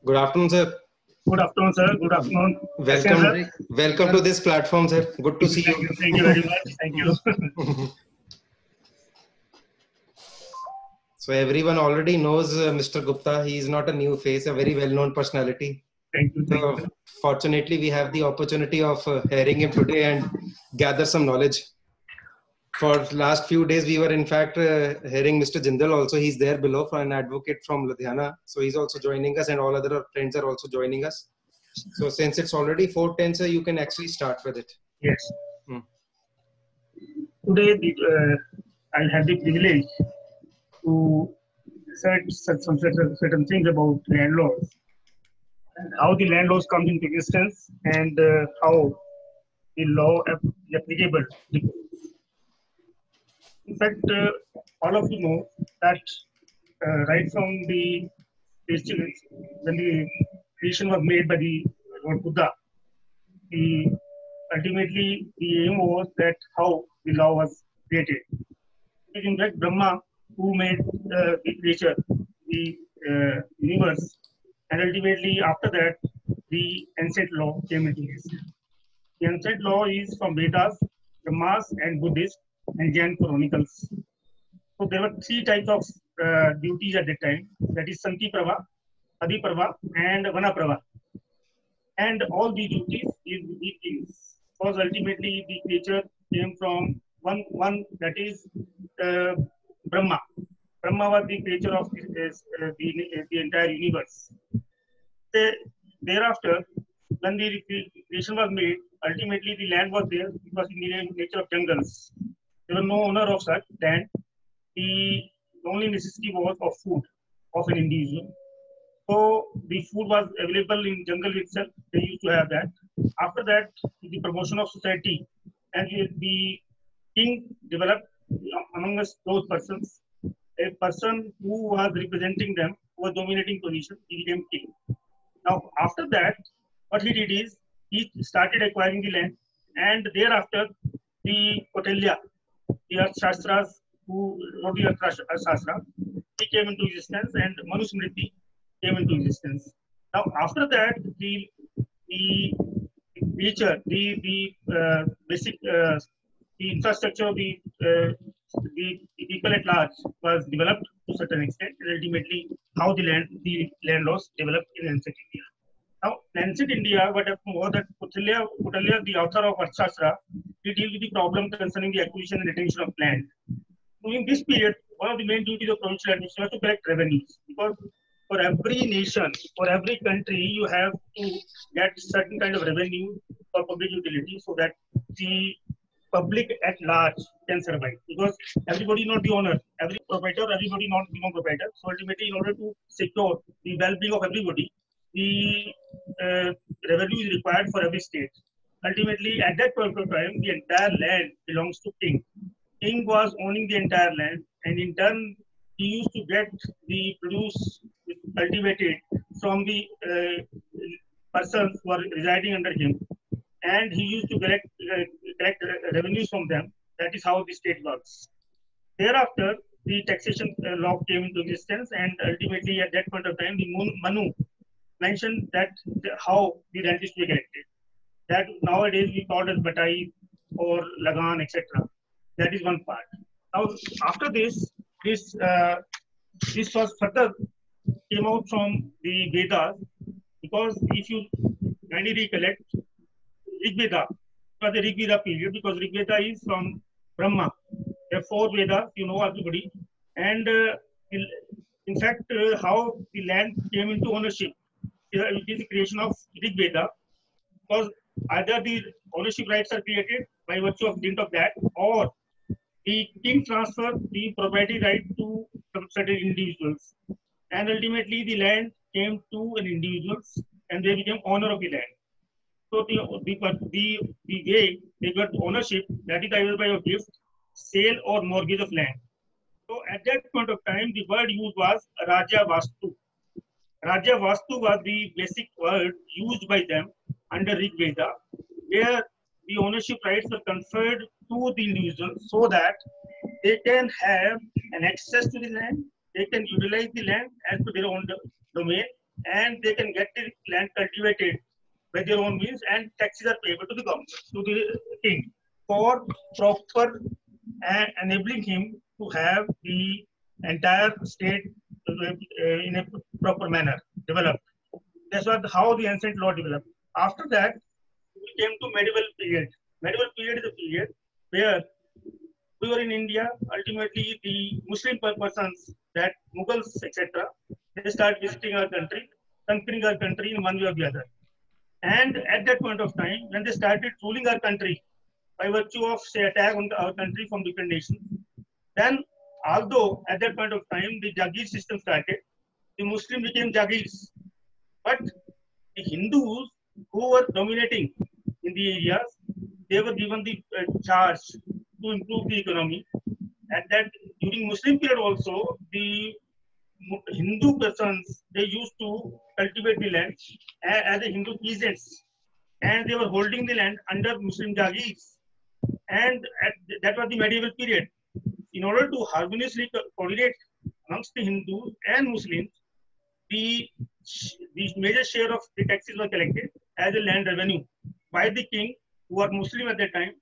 Good afternoon, sir. Good afternoon, sir. Good afternoon. Welcome, welcome to this platform, sir. Good to see you. Thank you very much. Thank you. So everyone already knows Mr. Gupta. He is not a new face, a very well-known personality. Thank you. Thank So you. fortunately, we have the opportunity of hearing him today and gather some knowledge. For last few days, we were in fact hearing Mr. Jindal also. He's there below, for an advocate from Ludhiana. So he's also joining us, and all other friends are also joining us. So since it's already 4:10, sir, you can actually start with it. Yes. Today, I had the privilege to research certain things about land laws and how the land laws come into existence and how the law is applicable. In fact, all of you know that right from the when the creation was made by the Lord Buddha, the ultimately the aim was that how the law was created. It is in fact Brahma who made the creature, the universe, and ultimately after that the ancient law came into existence. The ancient law is from Vedas, Brahmas, and Buddhist and Jain chronicles. So there were three types of duties at that time. That is Santi Prava, Adi Prava, and Vana Prava. And all the duties is the kings. Because ultimately the creature came from one that is Brahma. Brahma was the creator of the entire universe. Thereafter, when the creation was made, ultimately the land was there because in the nature of jungles. There was no owner of such land. The only necessity was of food of an individual. So the food was available in jungle itself. They used to have that. After that, the promotion of society and the king developed among us those persons. A person who was representing them, who was dominating position, he became king. Now, after that, what he did is he started acquiring the land, and thereafter, the Kautilya, the Arthashastras, who wrote the Arthashastra, he came into existence, and Manusmriti came into existence. Now, after that, the feature, the basic, the infrastructure of the people at large was developed to a certain extent, and ultimately how the land laws developed in ancient India. Now, in ancient India, what happened was that Kautilya, the author of Arthashastra, he deal with the problem concerning the acquisition and retention of land. During this period, one of the main duties of provincial administration was to collect revenues, because for every nation, for every country, you have to get certain kind of revenue for public utility so that the public at large can survive. Because everybody not the owner, every proprietor, everybody not the non-proprietor. So ultimately, in order to secure the well-being of everybody, the revenue is required for every state. Ultimately, at that point of time, the entire land belongs to king. King was owning the entire land, and in turn, he used to get the produce cultivated from the persons who are residing under him, and he used to collect revenues from them. That is how the state works. Thereafter, the taxation law came into existence, and ultimately, at that point of time, the Manu mentioned that how the rent is to be collected. That nowadays we call it Batai or Lagan, etc. That is one part. Now, after this, this was further came out from the Vedas, because if you kindly recollect, Rig Veda was the Rig Veda period, because Rig Veda is from Brahma. There are 4 Vedas, you know everybody, and in fact, how the land came into ownership, it is the creation of Rig Veda, because either the ownership rights are created by virtue of dint of that, or the king transferred the property right to certain individuals, and ultimately the land came to an individuals, and they became owner of the land. So the way they got ownership, that is either by a gift, sale, or mortgage of land. So at that point of time, the word used was Raja Vastu. Raja Vastu was the basic word used by them under Rig Veda, where the ownership rights were conferred to the individual so that they can have an access to the land, they can utilize the land as per their own domain, and they can get the land cultivated by their own means, and taxes are payable to the government, to the king, for proper and enabling him to have the entire state in a proper manner developed. That's what how the ancient law developed. After that, we came to medieval period. Medieval period is a period where we were in India. Ultimately, the Muslim persons, that Mughals, etc., they start visiting our country, conquering our country in one way or the other. And at that point of time, when they started ruling our country by virtue of, say, attack on our country from different nations, then although at that point of time the Jagir system started, the Muslim became Jagirs. But the Hindus who were dominating in the areas, they were given the charge to improve the economy. And that during Muslim period also, the Hindu persons, they used to cultivate the land as a Hindu peasants, and they were holding the land under Muslim Jagirs. And that was the medieval period. In order to harmoniously coordinate amongst the Hindus and Muslims, the major share of the taxes were collected as a land revenue by the king, who was Muslim at that time,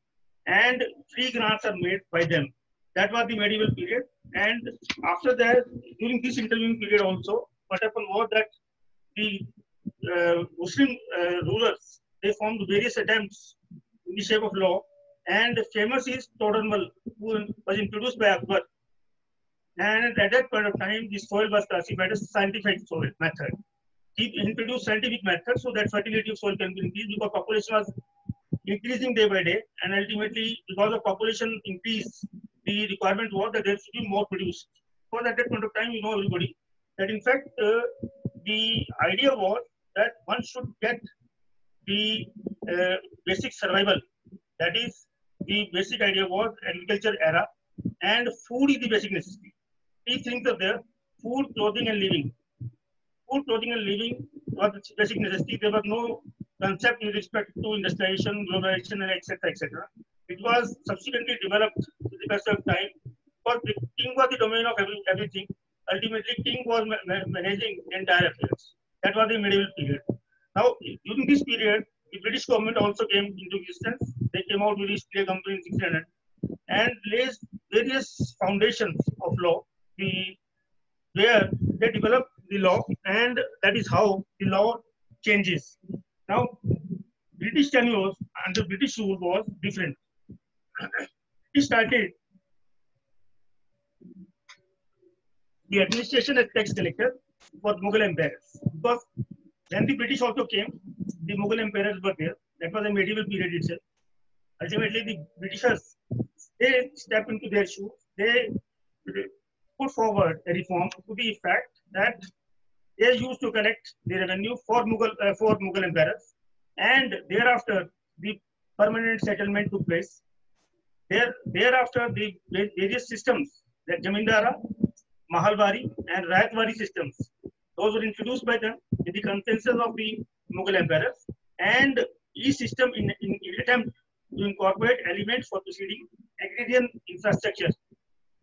and free grants are made by them. That was the medieval period. And after that, during this intervening period also, what happened was that the Muslim rulers, they formed various attempts in the shape of law. And famous is Todormal, who was introduced by Akbar. And at that point of time, the soil was classified as scientific soil method. He introduced scientific method so that fertility of soil can be increased, because population was increasing day by day, and ultimately, because of population increase, the requirement was that there should be more produced. Because at that point of time, you know everybody that in fact the idea was that one should get the basic survival. That is, the basic idea was agriculture era, and food is the basic necessity. Three things are there: food, clothing, and living. Food, clothing, and living was the basic necessity. There was no concept with respect to industrialization, globalization, and etc. etc. It was subsequently developed with the passage of time. Because the king was the domain of everything. Ultimately, king was managing the entire affairs. That was the medieval period. Now, during this period, the British government also came into existence. They came out with East India Company in 1600 and laid various foundations of law, where they developed the law, and that is how the law changes. Now, British tenure under British rule was different. It started the administration as tax collector for Mughal emperors, because when the British also came, the Mughal emperors were there. That was a medieval period itself. Ultimately, the Britishers, they stepped into their shoes. They put forward a reform to the effect that they used to collect the revenue for Mughal emperors, and thereafter the permanent settlement took place. Thereafter, the various systems, like Jamindara, Mahalwari, and Rayatwari systems, those were introduced by them with the consensus of the Mughal emperors, and each system in attempt to incorporate elements for proceeding agrarian infrastructure,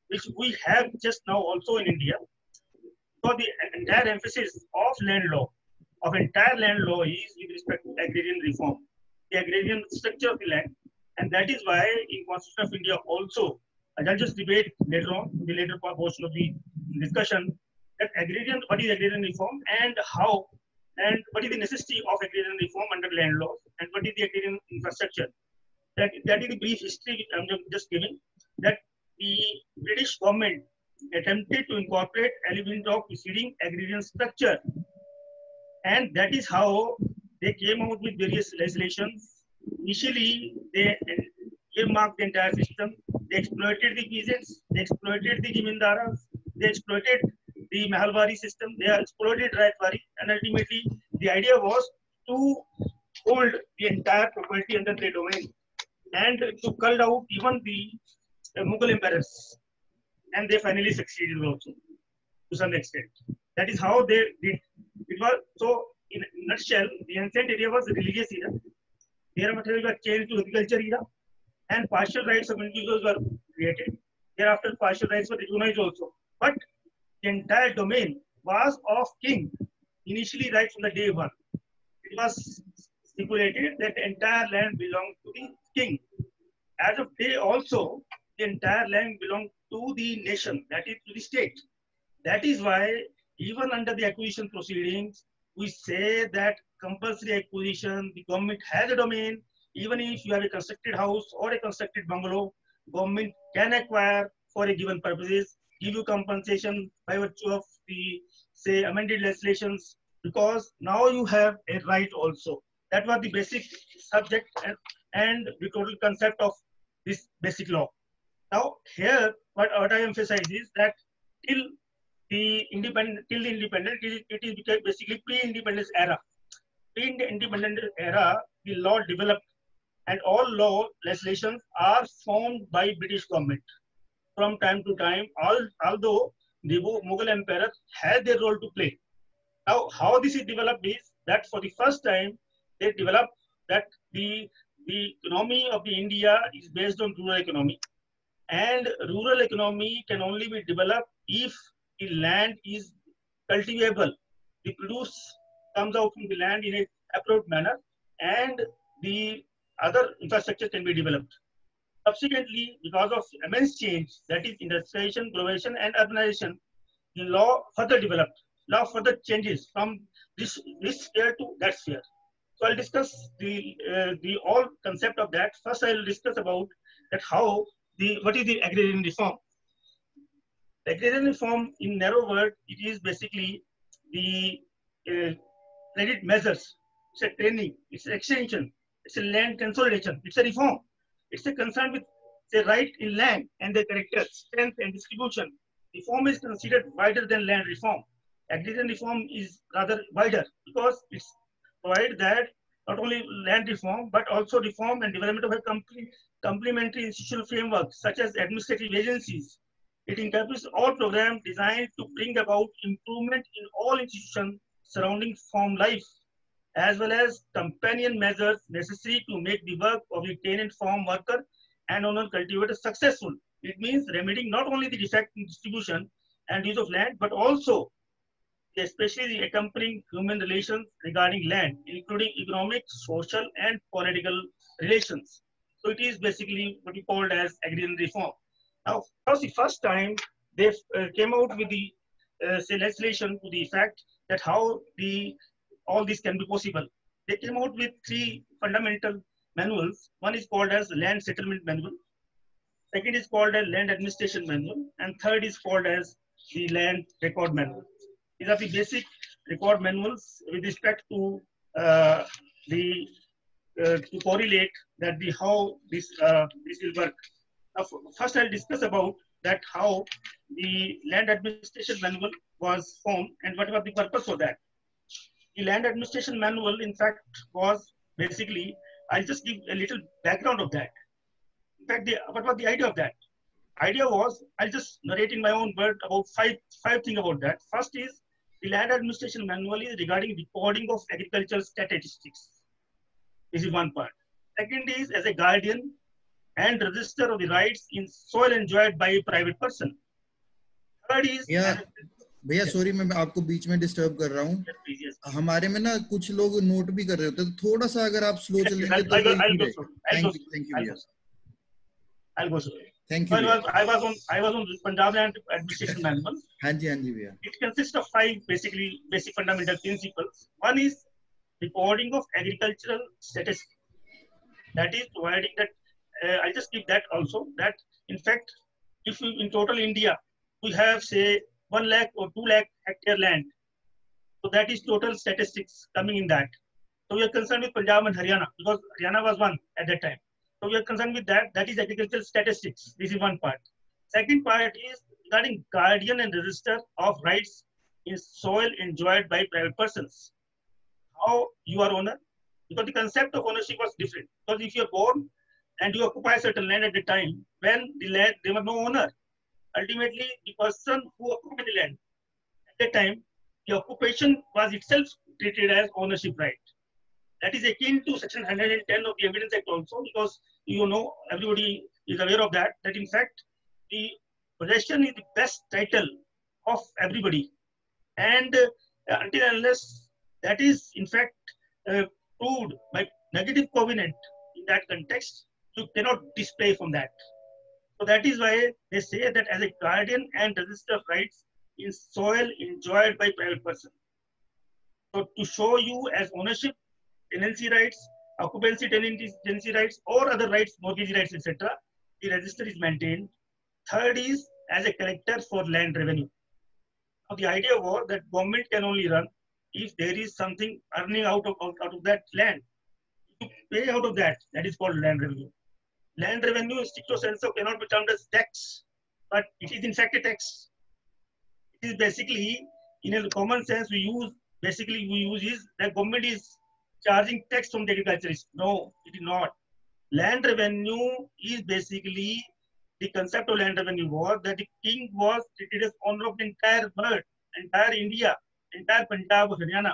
which we have just now also in India. So the entire emphasis of land law, of entire land law, is with respect to agrarian reform, the agrarian structure of the land. And that is why in Constitution of India also, I'll just debate later on, the later portion of the discussion, that what is agrarian reform, and how, and what is the necessity of agrarian reform under land laws, and what is the agrarian infrastructure. That is the brief history I'm just giving, that the British government attempted to incorporate element of preceding agrarian structure. And that is how they came out with various legislations. Initially, they earmarked the entire system. They exploited the peasants, they exploited the Jamindaras, they exploited the Mahalwari system, they exploited Rayatwari, and ultimately the idea was to hold the entire property under their domain and to cull out even the Mughal emperors. And they finally succeeded also to some extent. That is how they did. It was so, in a nutshell, the ancient area was a religious era. Their material was changed to agriculture era, and partial rights of individuals were created. Thereafter, partial rights were recognized also. But the entire domain was of king. initially right from the day one. It was stipulated that the entire land belonged to the king. As of day also, the entire land belonged to the nation, that is to the state. That is why even under the acquisition proceedings, we say that compulsory acquisition, the government has a domain. Even if you have a constructed house or a constructed bungalow, government can acquire for a given purposes, give you compensation by virtue of the, say, amended legislations, because now you have a right also. That was the basic subject and the total concept of this basic law. Now here, what I emphasize is that till the independent, it is basically pre-independence era. Pre-independent era, the law developed, and all law legislations are formed by British government from time to time. Although the Mughal emperor had their role to play. Now, how this is developed is that for the first time they developed that the economy of the India is based on rural economy, and rural economy can only be developed if the land is cultivable. The produce comes out from the land in a appropriate manner, and the other infrastructure can be developed. Subsequently, because of immense change, that is industrialization, globalization, and urbanization, the law further developed. Law further changes from this sphere to that sphere. So I'll discuss the all concept of that. First, I will discuss about that how what is the agrarian reform. The agrarian reform, in narrow word, it is basically the credit measures. It's a training. It's an extension. It's a land consolidation. It's a reform. It's a concern with the right in land and their character, strength, and distribution. Reform is considered wider than land reform. Agrarian reform is rather wider because it's provided that not only land reform but also reform and development of a complementary institutional framework such as administrative agencies. It encompasses all programs designed to bring about improvement in all institutions surrounding farm life, as well as companion measures necessary to make the work of the tenant farm worker and owner cultivator successful. It means remedying not only the defect in distribution and use of land, but also especially the accompanying human relations regarding land, including economic, social, and political relations. So it is basically what we called as agrarian reform. Now, for the first time, they came out with the say legislation to the effect that how all this can be possible. They came out with three fundamental manuals. One is called as Land Settlement Manual. Second is called as Land Administration Manual, and third is called as the Land Record Manual. These are the basic record manuals with respect to to correlate that how this will work. Now, first, I'll discuss about that how the Land Administration Manual was formed and what was the purpose for that. The Land Administration Manual, in fact, was basically, I'll just give a little background of that. In fact, what was the idea of that? Idea was, I'll just narrate in my own word about five things about that. First is, the Land Administration Manual is regarding recording of agricultural statistics. This is one part. Second is as a guardian and register of the rights in soil enjoyed by a private person. Third is भैया sorry मैं आपको बीच में disturb कर रहा हूँ. हमारे में ना कुछ लोग नोट भी कर रहे होते हैं, तो थोड़ा सा अगर आप स्लो चलेंगे तो थैंक यू भैया. I'll go slow. Thank you. I was on Punjab Land Administration Manual. हाँ जी भैया. It consists of basic fundamental principles. One is recording of agricultural statistics. That is providing that I'll just give that also. That in fact, if you, in total India we have say 1 lakh or 2 lakh hectare land, so that is total statistics coming in that. So we are concerned with Punjab and Haryana because Haryana was one at that time. So we are concerned with that. That is agricultural statistics. This is one part. Second part is regarding guardian and register of rights in soil enjoyed by private persons. How you are owner? Because the concept of ownership was different. Because if you are born and you occupy certain land at the time, when the land, there was no owner. Ultimately, the person who occupied the land at that time, the occupation was itself treated as ownership right. That is akin to Section 110 of the Evidence Act also, because you know everybody is aware of that. That in fact, the possession is the best title of everybody, and until unless that is in fact proved by negative covenant in that context, you cannot display from that. So that is why they say that as a guardian and register of rights in soil enjoyed by private person. So to show you as ownership, tenancy rights, occupancy tenancy rights, or other rights, mortgage rights, etc., the register is maintained. Third is as a collector for land revenue. Now the idea was that government can only run if there is something earning out of that land. To pay out of that, that is called land revenue. Land revenue, stricto sensu, cannot be termed as tax, but it is in fact a tax. It is basically, in a common sense, we use is that government is charging tax from the agriculturists. No, it is not. Land revenue is basically, the concept of land revenue was that the king was treated as owner of the entire world, entire India, entire Punjab of Haryana.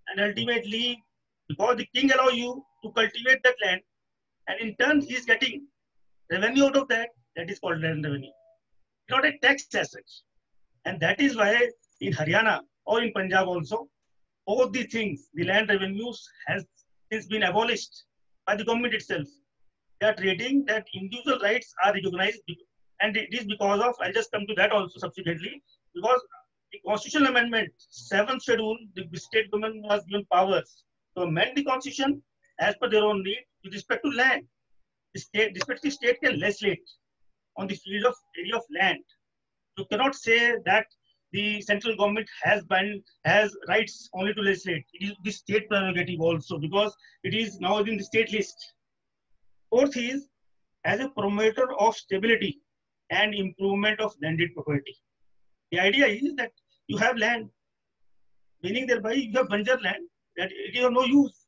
And ultimately, because the king allow you to cultivate that land, and in turn he is getting revenue out of that, that is called land revenue. Not a tax as such. And that is why in Haryana or in Punjab also, both these things, the land revenues has since been abolished by the government itself. They are treating that individual rights are recognized, and it is because of, I'll just come to that also subsequently, because the constitutional amendment, 7th schedule, the state government was given powers to amend the constitution as per their own need with respect to land. The respective state can legislate on the field of area of land. You cannot say that the central government has rights only to legislate. It is the state prerogative also, because it is now in the state list. Fourth is as a promoter of stability and improvement of landed property. The idea is that you have land, meaning thereby you have banjir land, that it is of no use.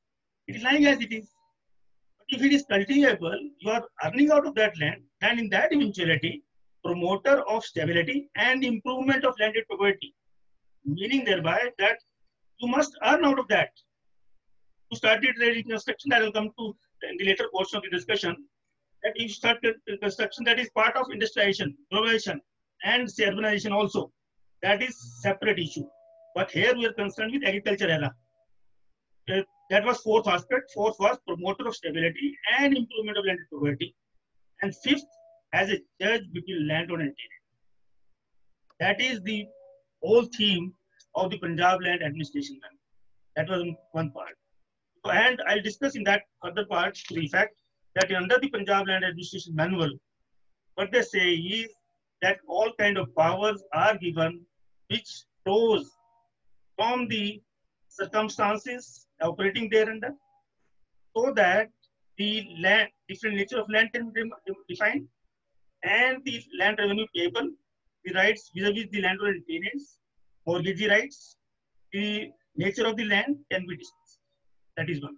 It is lying as it is. But if it is cultivable, you are earning out of that land, and in that eventuality, promoter of stability and improvement of landed property, meaning thereby that you must earn out of that. To start the construction, that will come to in the later portion of the discussion, that if you start construction, that is part of industrialization, globalization, and urbanization also. That is separate issue. But here we are concerned with agriculture era. That was fourth aspect. Fourth was promoter of stability and improvement of landed property. And fifth, as a judge between landowner and tenant. That is the whole theme of the Punjab Land Administration Manual. That was one part. And I'll discuss in that further part the fact that under the Punjab Land Administration Manual, what they say is that all kind of powers are given which flows from the circumstances operating thereunder, so that the land, different nature of land can be defined, and the land revenue payable, the rights vis-a-vis the landlord and tenants, mortgagee rights, the nature of the land can be discussed. That is one.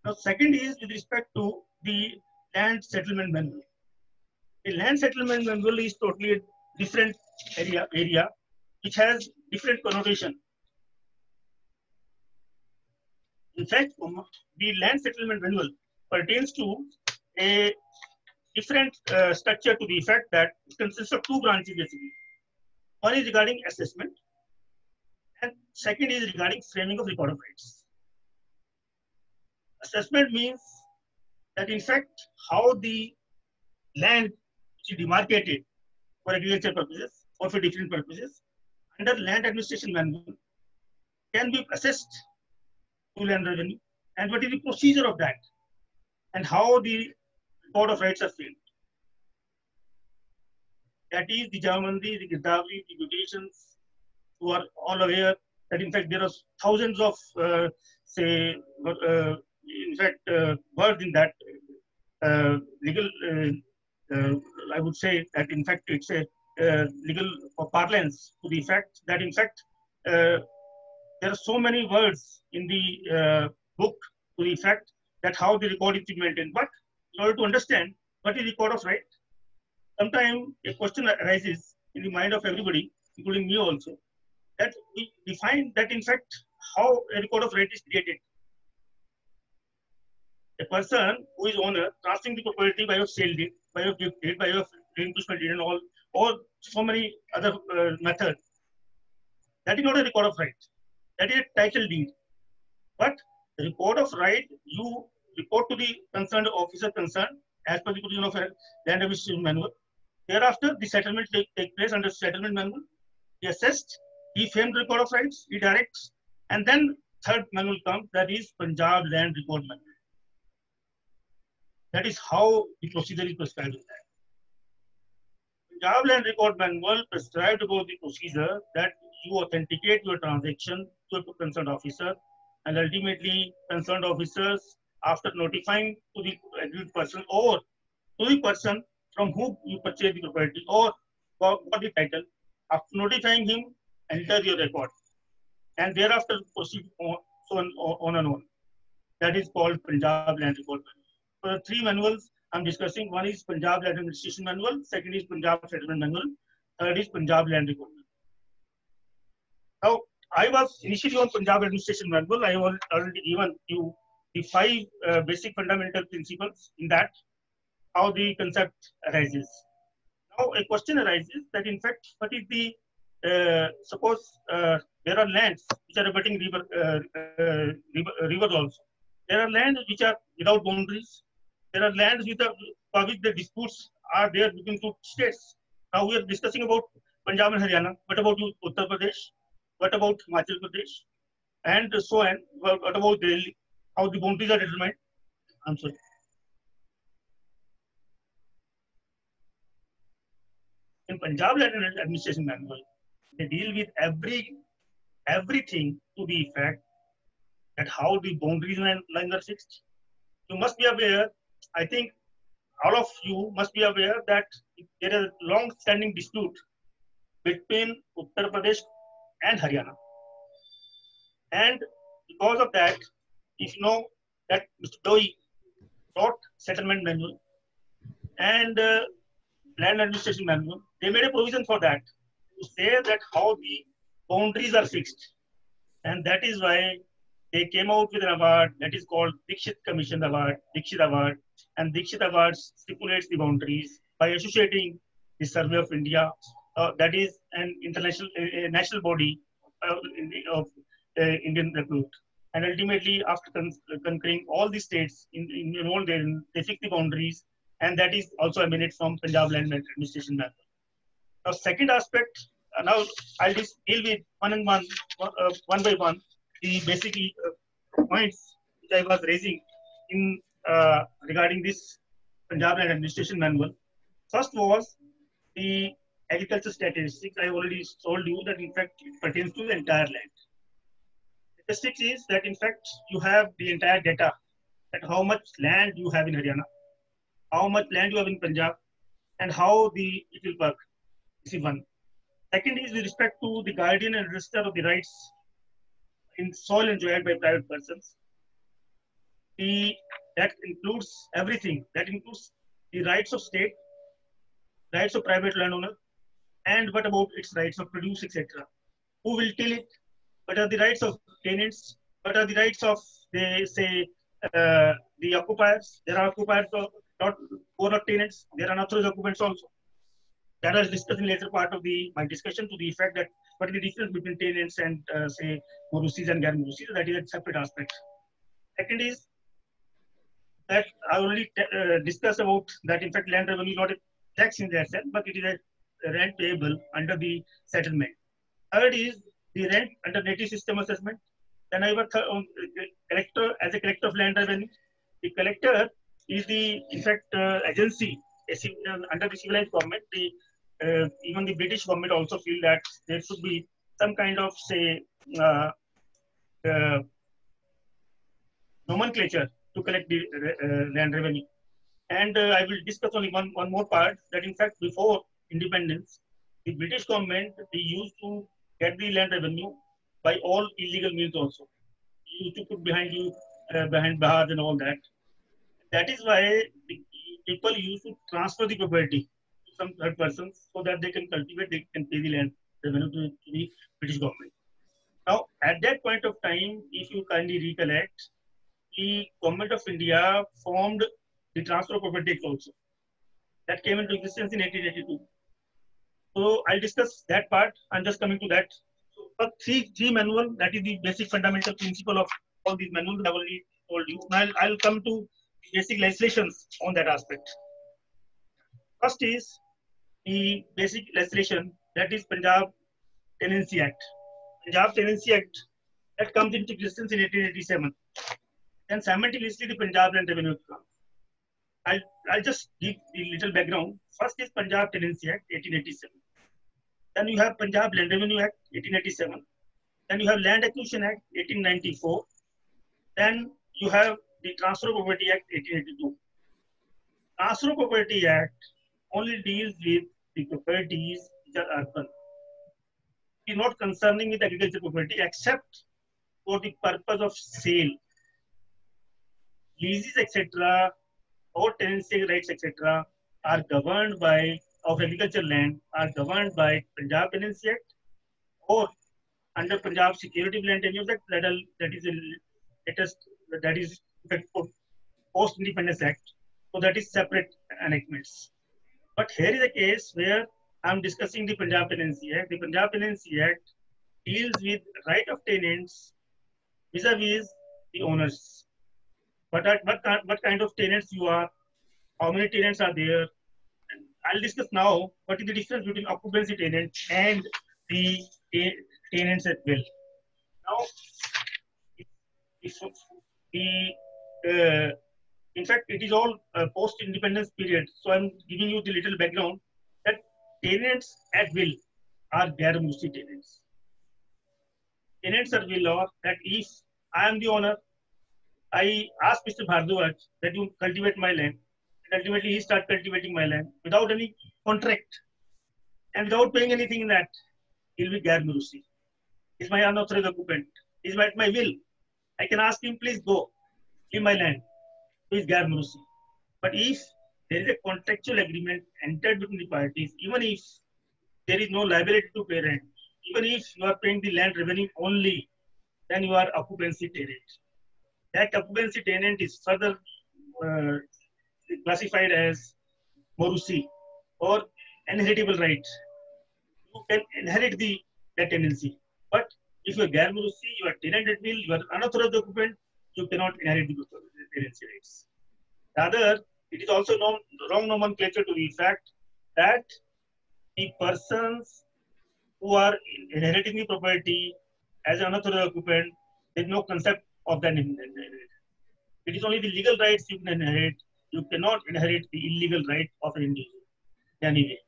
Now, second is with respect to the land settlement manual. The land settlement manual is totally a different area which has different connotation. In fact, the land settlement manual pertains to a different structure to the effect that it consists of two branches basically. One is regarding assessment, and second is regarding framing of record of rights. Assessment means that in fact how the land which is demarcated for agriculture purposes or for different purposes under land administration manual can be assessed to land revenue, and what is the procedure of that, and how the record of rights are framed. That is the Jamandi, the Girdabri, the mutations, who are all aware that in fact there are thousands of words in that legal. I would say that in fact it's a legal parlance to the effect that in fact there are so many words in the book to the effect that how the record is to be maintained. But in order to understand what is record of right, sometimes a question arises in the mind of everybody, including me also, that we define that in fact how a record of right is created. A person who is owner transferring the property by your sale deed, by your gift deed, by your relinquishment deed, and all, or so many other methods. That is not a record of right. That is a title deed. But the report of right, you report to the concerned officer concerned as per the provision of land administration manual. Thereafter, the settlement take place under settlement manual. He assessed, he framed record of rights, he directs, and then third manual comes, that is Punjab Land Record Manual. That is how the procedure is prescribed in that. Punjab Land Record Manual prescribed about the procedure that you authenticate your transaction to a concerned officer, and ultimately concerned officers, after notifying to the agreed person or to the person from whom you purchase the property or for the title, after notifying him, enter your record, and thereafter proceed on and on. That is called Punjab Land Record Manual. So the three manuals I'm discussing, one is Punjab Land Administration Manual, second is Punjab Settlement Manual, third is Punjab Land Record Manual. Now, I was initially on Punjab Administration Manual. I have already given you the five basic fundamental principles in that, how the concept arises. Now, a question arises that, in fact, what is the, suppose there are lands which are abutting rivers also. There are lands which are without boundaries. There are lands for which the disputes are there between two states. Now we are discussing about Punjab and Haryana. What about Uttar Pradesh? What about Himachal Pradesh? And so on. What about Delhi? How the boundaries are determined? I'm sorry. In Punjab Land Administration Manual, they deal with everything to the effect that how the boundaries lines are fixed. You must be aware, I think all of you must be aware that there is a long-standing dispute between Uttar Pradesh and Haryana. And because of that, if you know that Mr. Doi wrote settlement manual and land administration manual, they made a provision for that to say that how the boundaries are fixed. And that is why they came out with an award that is called Dikshit Commission Award, Dikshit Award. And Dikshit Award stipulates the boundaries by associating the Survey of India, that is an international, national body of Indian repute. And ultimately, after conquering all the states involved therein, they fix the boundaries, and that is also emanates from Punjab Land Administration Manual. Now, second aspect, now I'll just deal with one by one, the basic points which I was raising in regarding this Punjab Land Administration Manual. First was the agriculture statistics. I already told you that in fact it pertains to the entire land. Statistics is that in fact you have the entire data, that how much land you have in Haryana, how much land you have in Punjab, and how it will work. This is one. Second is with respect to the guardian and register of the rights in soil enjoyed by private persons. That includes everything. That includes the rights of state, rights of private landowner, and what about its rights of produce, etc. Who will till it? What are the rights of tenants? What are the rights of, they say, the occupiers? There are occupiers, not tenants. There are unauthorized occupants also. That was discussed in later part of my discussion to the effect that what is the difference between tenants and say Morusis and Gar-Morusis. That is a separate aspect. Second is that I already discussed about that in fact land revenue is not a tax in that sense, but it is a rent payable under the settlement. Third is the rent under native system assessment. Then I was collector as a collector of land revenue. The collector is the in fact agency under the civilized government. Even the British government also feel that there should be some kind of say nomenclature to collect the land revenue. And I will discuss only one more part, that in fact before independence, the British government, they used to get the land revenue by all illegal means also. You used to put behind bars and all that. That is why the people used to transfer the property to some third persons so that they can cultivate, they can pay the land revenue to the British government. Now, at that point of time, if you kindly recollect, the government of India formed the Transfer of Property Act also. That came into existence in 1882. So I'll discuss that part. I'm just coming to that. So three manual, that is the basic fundamental principle of all these manuals I have already told you. Now I'll come to basic legislations on that aspect. First is the basic legislation, that is Punjab Tenancy Act. Punjab Tenancy Act that comes into existence in 1887. And simultaneously the Punjab Land Revenue Act. I'll just give the little background. First is Punjab Tenancy Act 1887. Then you have Punjab Land Revenue Act 1887. Then you have Land Acquisition Act 1894. Then you have the Transfer of Property Act 1882. Transfer of Property Act only deals with the properties which are urban. It is not concerning with agricultural property except for the purpose of sale. Leases, etc., or tenancy rights, etc., are governed by, of agricultural land, are governed by Punjab Tenancy Act or under Punjab Security of Land Tenures Act, that is the latest, that is Post Independence Act. So that is separate enactments. But here is a case where I am discussing the Punjab Tenancy Act. The Punjab Tenancy Act deals with right of tenants vis-a-vis the owners. What kind of tenants you are, how many tenants are there. And I'll discuss now what is the difference between occupancy tenant and the tenants at will. Now, in fact, it is all post-independence period. So I'm giving you the little background that tenants at will are Gair Mulsi tenants. Tenants at will are that if I am the owner, I ask Mr. Bhardwaj that you cultivate my land, and ultimately he starts cultivating my land without any contract and without paying anything in that. He'll be Gair Mulsi. He's my unauthorized occupant. He's at my will. I can ask him, please go, leave my land. So he's Gair Mulsi. But if there is a contractual agreement entered between the parties, even if there is no liability to pay rent, even if you are paying the land revenue only, then you are occupancy tenant. That occupancy tenant is further classified as Morusi or inheritable right. You can inherit that tenancy. But if you are Gair Mulsi, you are tenant at will, you are unauthorized occupant, you cannot inherit the tenancy rights. Rather, it is also wrong nomenclature to the fact that the persons who are inheriting the property as an unauthorized occupant, there is no concept of that inherit. It is only the legal rights you can inherit. You cannot inherit the illegal right of an individual anyway.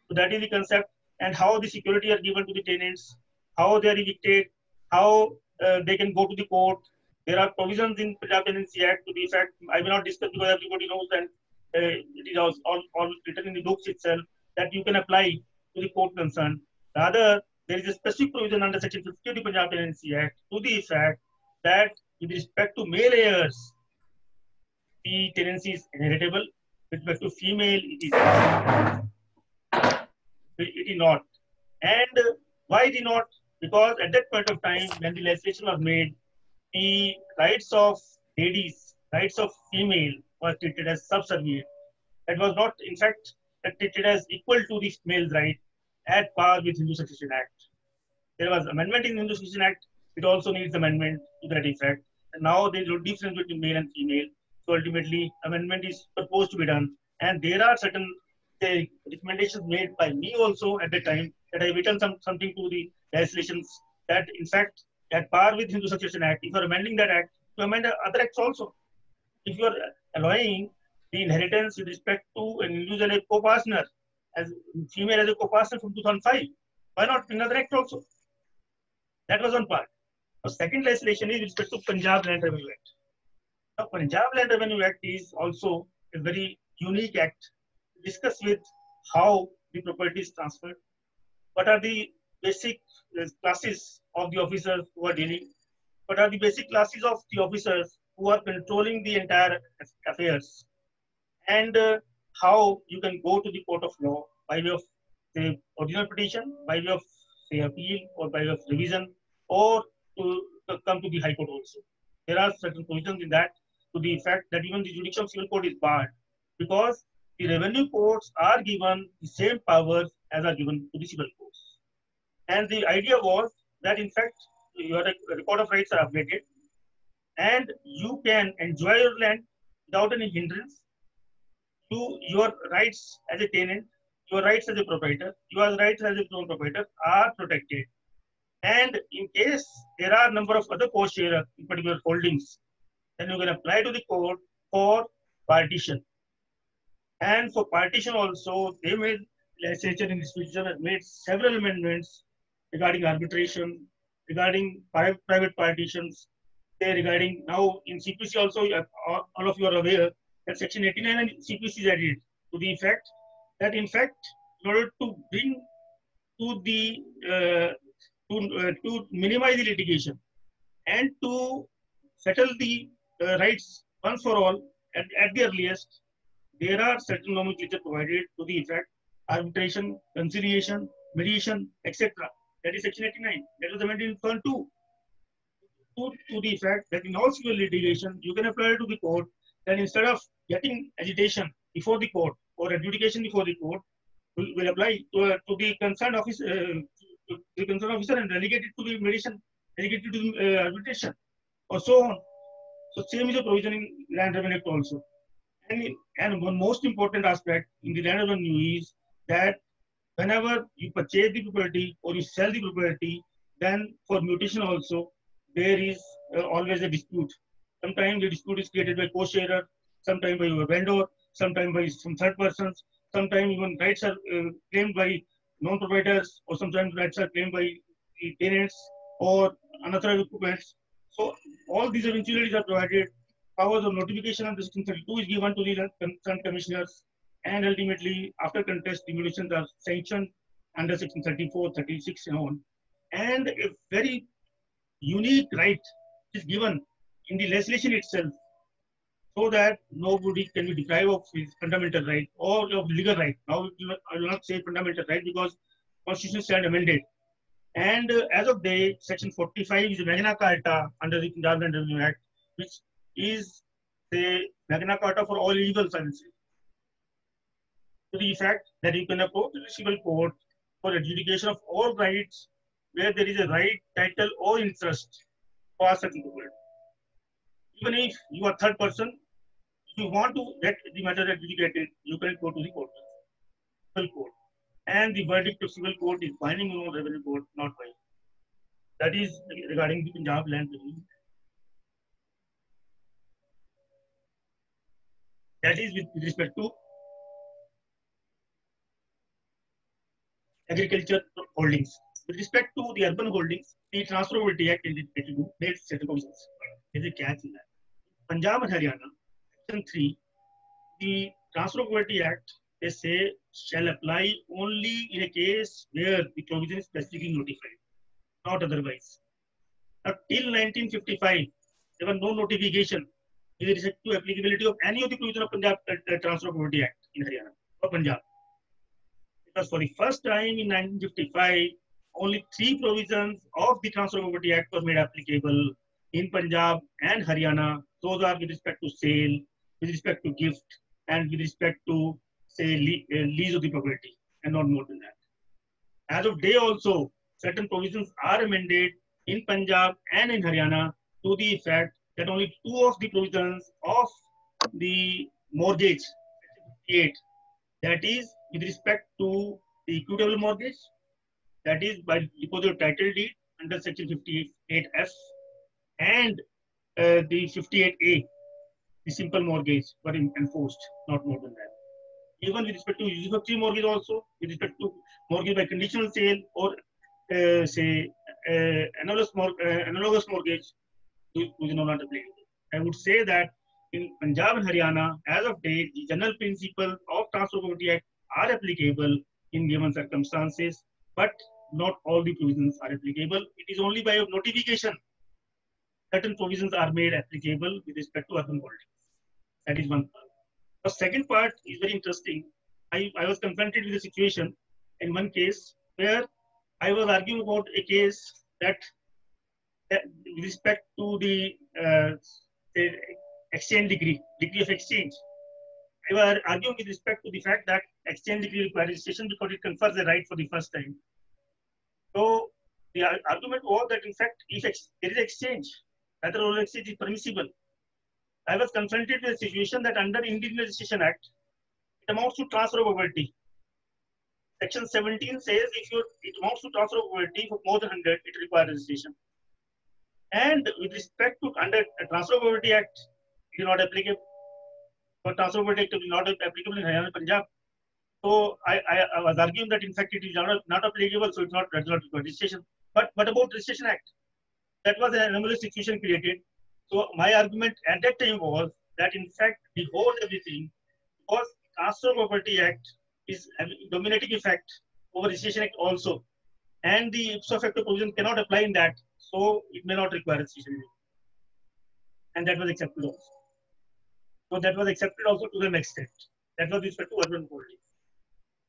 So that is the concept, and how the security are given to the tenants, how they are evicted, how they can go to the court. There are provisions in Punjab Tenancy Act to the effect, I will not discuss because everybody knows, and it is all written in the books itself, that you can apply to the court concerned. Rather, there is a specific provision under Section 50 of the Punjab Tenancy Act to the effect that with respect to male heirs, the tenancy is inheritable. With respect to female, it is not. And why it is not? Because at that point of time, when the legislation was made, the rights of ladies, rights of female was treated as subservient. That was not, in fact, treated as equal to the male's right at par with Hindu Succession Act. There was amendment in Hindu Succession Act. It also needs amendment to that effect. And now there is no difference between male and female. So ultimately, amendment is proposed to be done. And there are certain recommendations made by me also at the time that I have written something to the legislations that, in fact, at par with Hindu Succession Act, if you are amending that act, to amend other acts also. If you are allowing the inheritance with respect to an individual as co-partner, as female as a co-partner from 2005, why not another act also? That was one part. The second legislation is with respect to Punjab Land Revenue Act. Now, Punjab Land Revenue Act is also a very unique act. Discuss with how the property is transferred, what are the basic classes of the officers who are dealing, what are the basic classes of the officers who are controlling the entire affairs, and how you can go to the court of law by way of the original petition, by way of say appeal, or by way of revision, or to come to the High Court also. There are certain provisions in that to the effect that even the judicial civil court is barred because the revenue courts are given the same powers as are given to the civil courts. And the idea was that in fact your record of rights are updated and you can enjoy your land without any hindrance. Your rights as a tenant, your rights as a proprietor, your rights as a proprietor are protected. And in case there are number of other co-sharer in particular holdings, then you can apply to the court for partition. And for partition also, they made, legislature in this region has made several amendments regarding arbitration, regarding private partitions, regarding now in CPC also, all of you are aware that Section 89 and CPC is added to the effect that in fact, in order to bring to the to minimize the litigation and to settle the rights once for all at the earliest, there are certain nomenclature provided to the effect arbitration, conciliation, mediation, etc. That is Section 89. That was amended in Fund 2 to the effect that in all civil litigation, you can apply to the court that instead of getting agitation before the court or adjudication before the court, will apply to the concerned officer, and delegate it to the mediation, delegate it to the arbitration, or so on. So same is a provision in Land Revenue Act also. And one most important aspect in the Land Revenue is that whenever you purchase the property or you sell the property, then for mutation also, there is always a dispute. Sometimes the dispute is created by co-sharer, sometimes by your vendor, sometimes by some third persons, sometimes even rights are claimed by non-proprietors, or sometimes rights are claimed by the tenants or unauthorized occupants. So all these eventualities are provided. Powers of notification under Section 32 is given to the concerned commissioners, and ultimately, after contest, the mutations are sanctioned under Section 34, 36, and on. And a very unique right is given in the legislation itself, so that nobody can be deprived of his fundamental right or of legal right. Now, I will not say fundamental right because Constitution stand amended. And as of date, Section 45 is a Magna Carta under the Punjab Land Revenue Act, which is the Magna Carta for all legal services. To the effect that you can approach the civil court for adjudication of all rights where there is a right, title, or interest for a certain property. Even if you are third person, if you want to get the matter adjudicated, you can go to the court, civil court. And the verdict of civil court is binding on revenue court, not binding. That is regarding the Punjab Land Revenue. That is with respect to agriculture holdings. With respect to the urban holdings, the Transfer of Property Act made certain provisions. There's a catch in that. Punjab and Haryana, Section 3, the Transfer of Property Act, they say, shall apply only in a case where the provision is specifically notified, not otherwise. Now, till 1955, there was no notification with respect to applicability of any of the provision of Punjab Transfer of Property Act in Haryana or Punjab. Because for the first time in 1955, only 3 provisions of the Transfer of Property Act were made applicable in Punjab and Haryana. Those are with respect to sale, with respect to gift, and with respect to, say, lease of the property, and not more than that. As of day also, certain provisions are amended in Punjab and in Haryana to the effect that only 2 of the provisions of the mortgage, 58, that is with respect to the equitable mortgage, that is by deposit title deed under Section 58F, and the 58A, the simple mortgage, were enforced, not more than that. Even with respect to usufructuary mortgage also, with respect to mortgage by conditional sale or say analogous mortgage, we do not applicable. I would say that in Punjab and Haryana, as of date, the general principle of Transfer of Property Act are applicable in given circumstances, but not all the provisions are applicable. It is only by notification certain provisions are made applicable with respect to urban holdings. That is one part. The second part is very interesting. I was confronted with a situation in one case where I was arguing about a case that with respect to the exchange degree of exchange. I was arguing with respect to the fact that exchange degree requires registration because it confers the right for the first time. So The argument was that in fact, if there is exchange, whether role exchange is permissible. I was confronted with a situation that under Indian Registration Act, it amounts to transfer of property. Section 17 says if it amounts to transfer of property for more than 100, it requires registration. And with respect to under Transfer of Property Act, it is not applicable. For Transfer of Property Act, it is not applicable in Haryana, Punjab. So I was arguing that in fact it is not applicable, so it's not registration. But what about Registration Act? That was an anomalous situation created. So my argument at that time was that in fact the whole everything, because Transfer of Property Act is a dominating effect over Registration Act also, and the ipso facto provision cannot apply in that, so it may not require registration. And that was accepted also. So that was accepted also to the extent. That was with respect to urban holdings.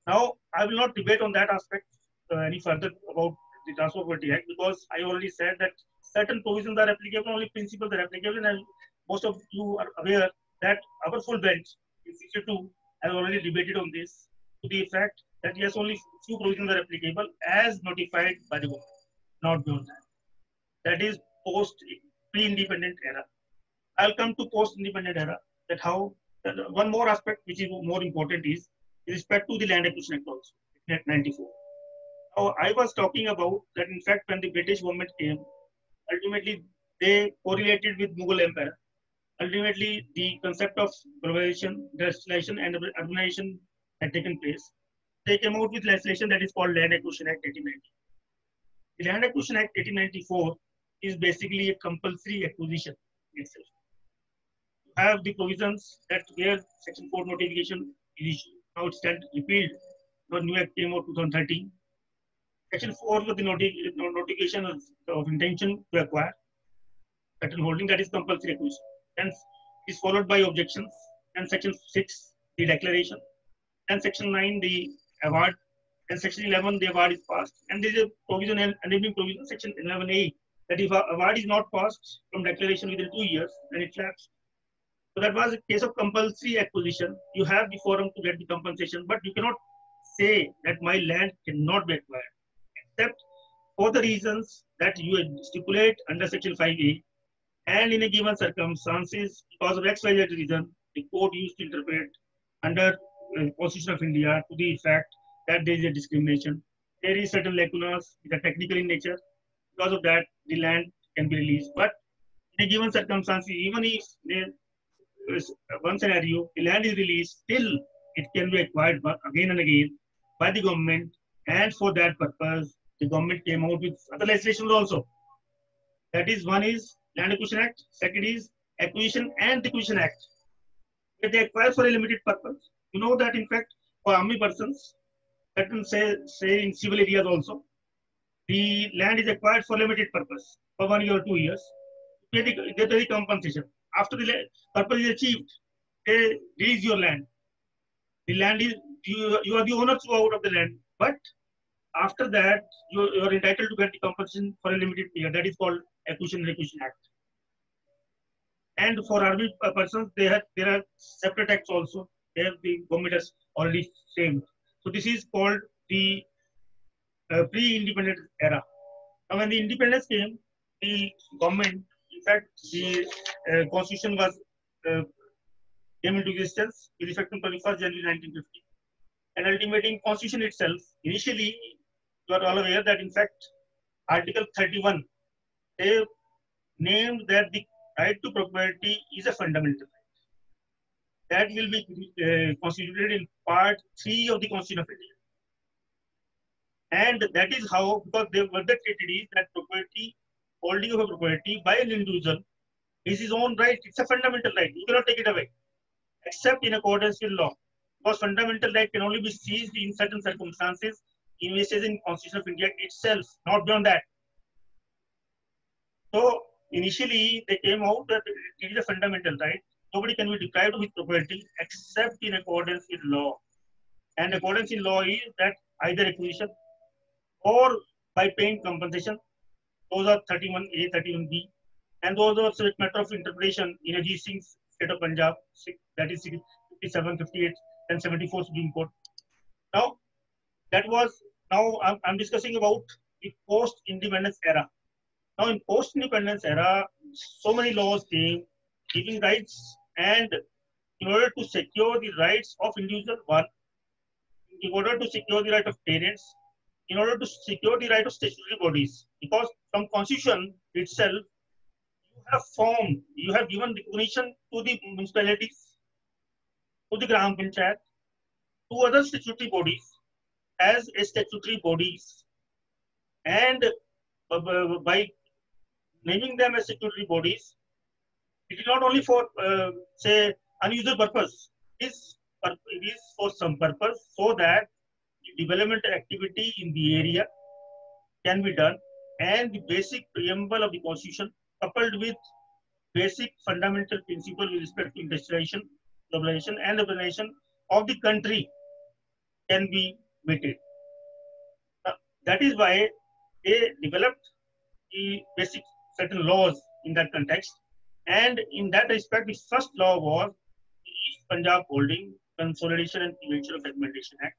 Now I will not debate on that aspect any further about the Transfer of Property Act, because I already said that certain provisions are applicable, only principles are applicable, and most of you are aware that our full bench in 62 has already debated on this to the effect that yes, only few provisions are applicable as notified by the government, not beyond that. That is post pre-independent era. I'll come to post-independent era. That how one more aspect which is more important is with respect to the Land Acquisition Act also, 94. Now I was talking about that in fact when the British government came, ultimately they correlated with Mughal Empire. Ultimately, the concept of globalization, industrialization, and urbanization had taken place. They came out with legislation that is called Land Acquisition Act 1890. The Land Acquisition Act 1894 is basically a compulsory acquisition itself. You have the provisions that where Section 4 notification is issued. Now it stands repealed. The new act came out 2013. Section 4 was the notification of intention to acquire certain holding, that is compulsory acquisition. And is followed by objections. And Section 6, the declaration. And Section 9, the award. And Section 11, the award is passed. And there is a provision, enabling provision, Section 11A, that if an award is not passed from declaration within 2 years, then it lapses. So that was a case of compulsory acquisition. You have the forum to get the compensation, but you cannot say that my land cannot be acquired, except for the reasons that you stipulate under Section 5A. And in a given circumstances, because of XYZ reason, the court used to interpret under Constitution of India to the effect that there is a discrimination. There is certain lacunas that are technical in nature. Because of that, the land can be released. But in a given circumstance, even if there is one scenario, the land is released, still it can be acquired again and again by the government. And for that purpose, the government came out with other legislations also. That is, one is Land Acquisition Act, second is Acquisition and Acquisition Act. If they acquire for a limited purpose, you know that in fact for army persons, that will say in civil areas also, the land is acquired for limited purpose for 1 year or 2 years. They pay the compensation. After the purpose is achieved, they release your land. The land is, you are the owner throughout of the land, but after that, you are entitled to get the compensation for a limited period. That is called Acquisition and Acquisition Act. And for army persons, there are separate acts also. There the government has already framed. So this is called the pre-independent era. Now when the independence came, the government, in fact, the constitution was came into existence with effect on 21st January 1950. And ultimately in constitution itself, initially, you are all aware that in fact, Article 31, they named that the right to property is a fundamental right. That will be constituted in Part 3 of the Constitution of India. And that is how, because they were the treaty that property, holding of a property by an individual is his own right. It's a fundamental right. You cannot take it away, except in accordance with law. Because fundamental right can only be seized in certain circumstances, envisaged in Constitution of India itself, not beyond that. So initially they came out that it is a fundamental right. Nobody can be deprived of his property except in accordance with law. And accordance in law is that either acquisition or by paying compensation. Those are 31A, 31B. And those are subject matter of interpretation in Ajit Singh's state of Punjab, that is 57, 58, and 74 Supreme Court. Now, that was, now I'm discussing about the post-independence era. Now, in post-independence era, so many laws came giving rights, and in order to secure the rights of individual one, in order to secure the right of parents, in order to secure the right of statutory bodies, because from constitution itself, you have given recognition to the municipalities, to the Gram Panchayat, to other statutory bodies as a statutory bodies, and by naming them as statutory bodies, it is not only for say unusual purpose. It is for some purpose so that the development activity in the area can be done, and the basic preamble of the constitution coupled with basic fundamental principle with respect to industrialization, globalization, and urbanization of the country can be meted. That is why they developed the basic certain laws in that context. And in that respect, the first law was the East Punjab Holding Consolidation and Prevention of Fragmentation Act,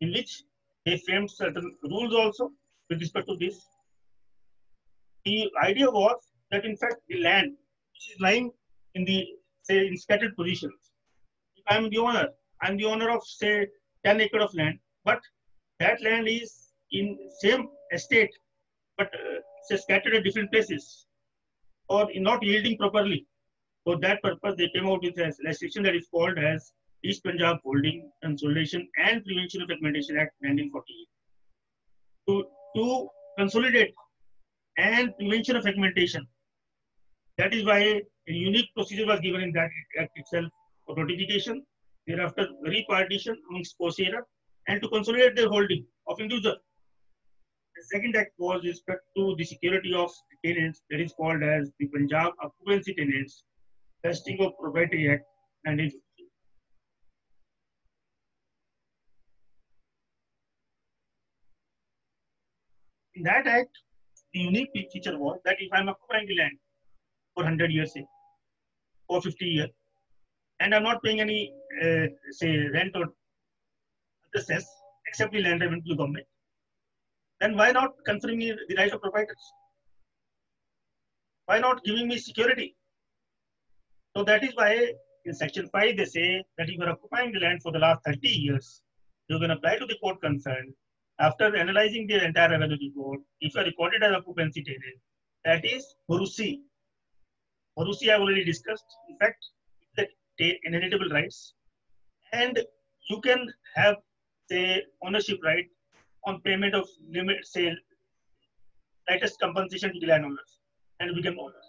in which they framed certain rules also with respect to this. The idea was that in fact the land which is lying in the say in scattered positions, if I am the owner of say 10 acres of land, but that land is in same estate, but say scattered at different places or not yielding properly. For that purpose, they came out with a restriction that is called as East Punjab Holding Consolidation and Prevention of Fragmentation Act 1948 to consolidate and prevention of fragmentation. That is why a unique procedure was given in that act itself for notification, thereafter repartition amongst POSERA, and to consolidate their holding of individual. The second act was with respect to the security of tenants, that is called as the Punjab Occupancy Tenants Vesting of Propriety Act 1950. In that act, the unique feature was that if I'm occupying the land for 100 years, say, or 50 years, and I'm not paying any, say, rent or other cess, except the land revenue to the government, then why not conferring me the right of proprietors? Why not giving me security? So that is why in section 5 they say that if you are occupying the land for the last 30 years, you can apply to the court concerned. After analyzing the entire revenue report, if you are recorded as occupancy tenant, that is Horusi. Horusi I have already discussed. In fact, it's the inheritable rights, and you can have say ownership right on payment of limit, say latest compensation to the landowners and become owners.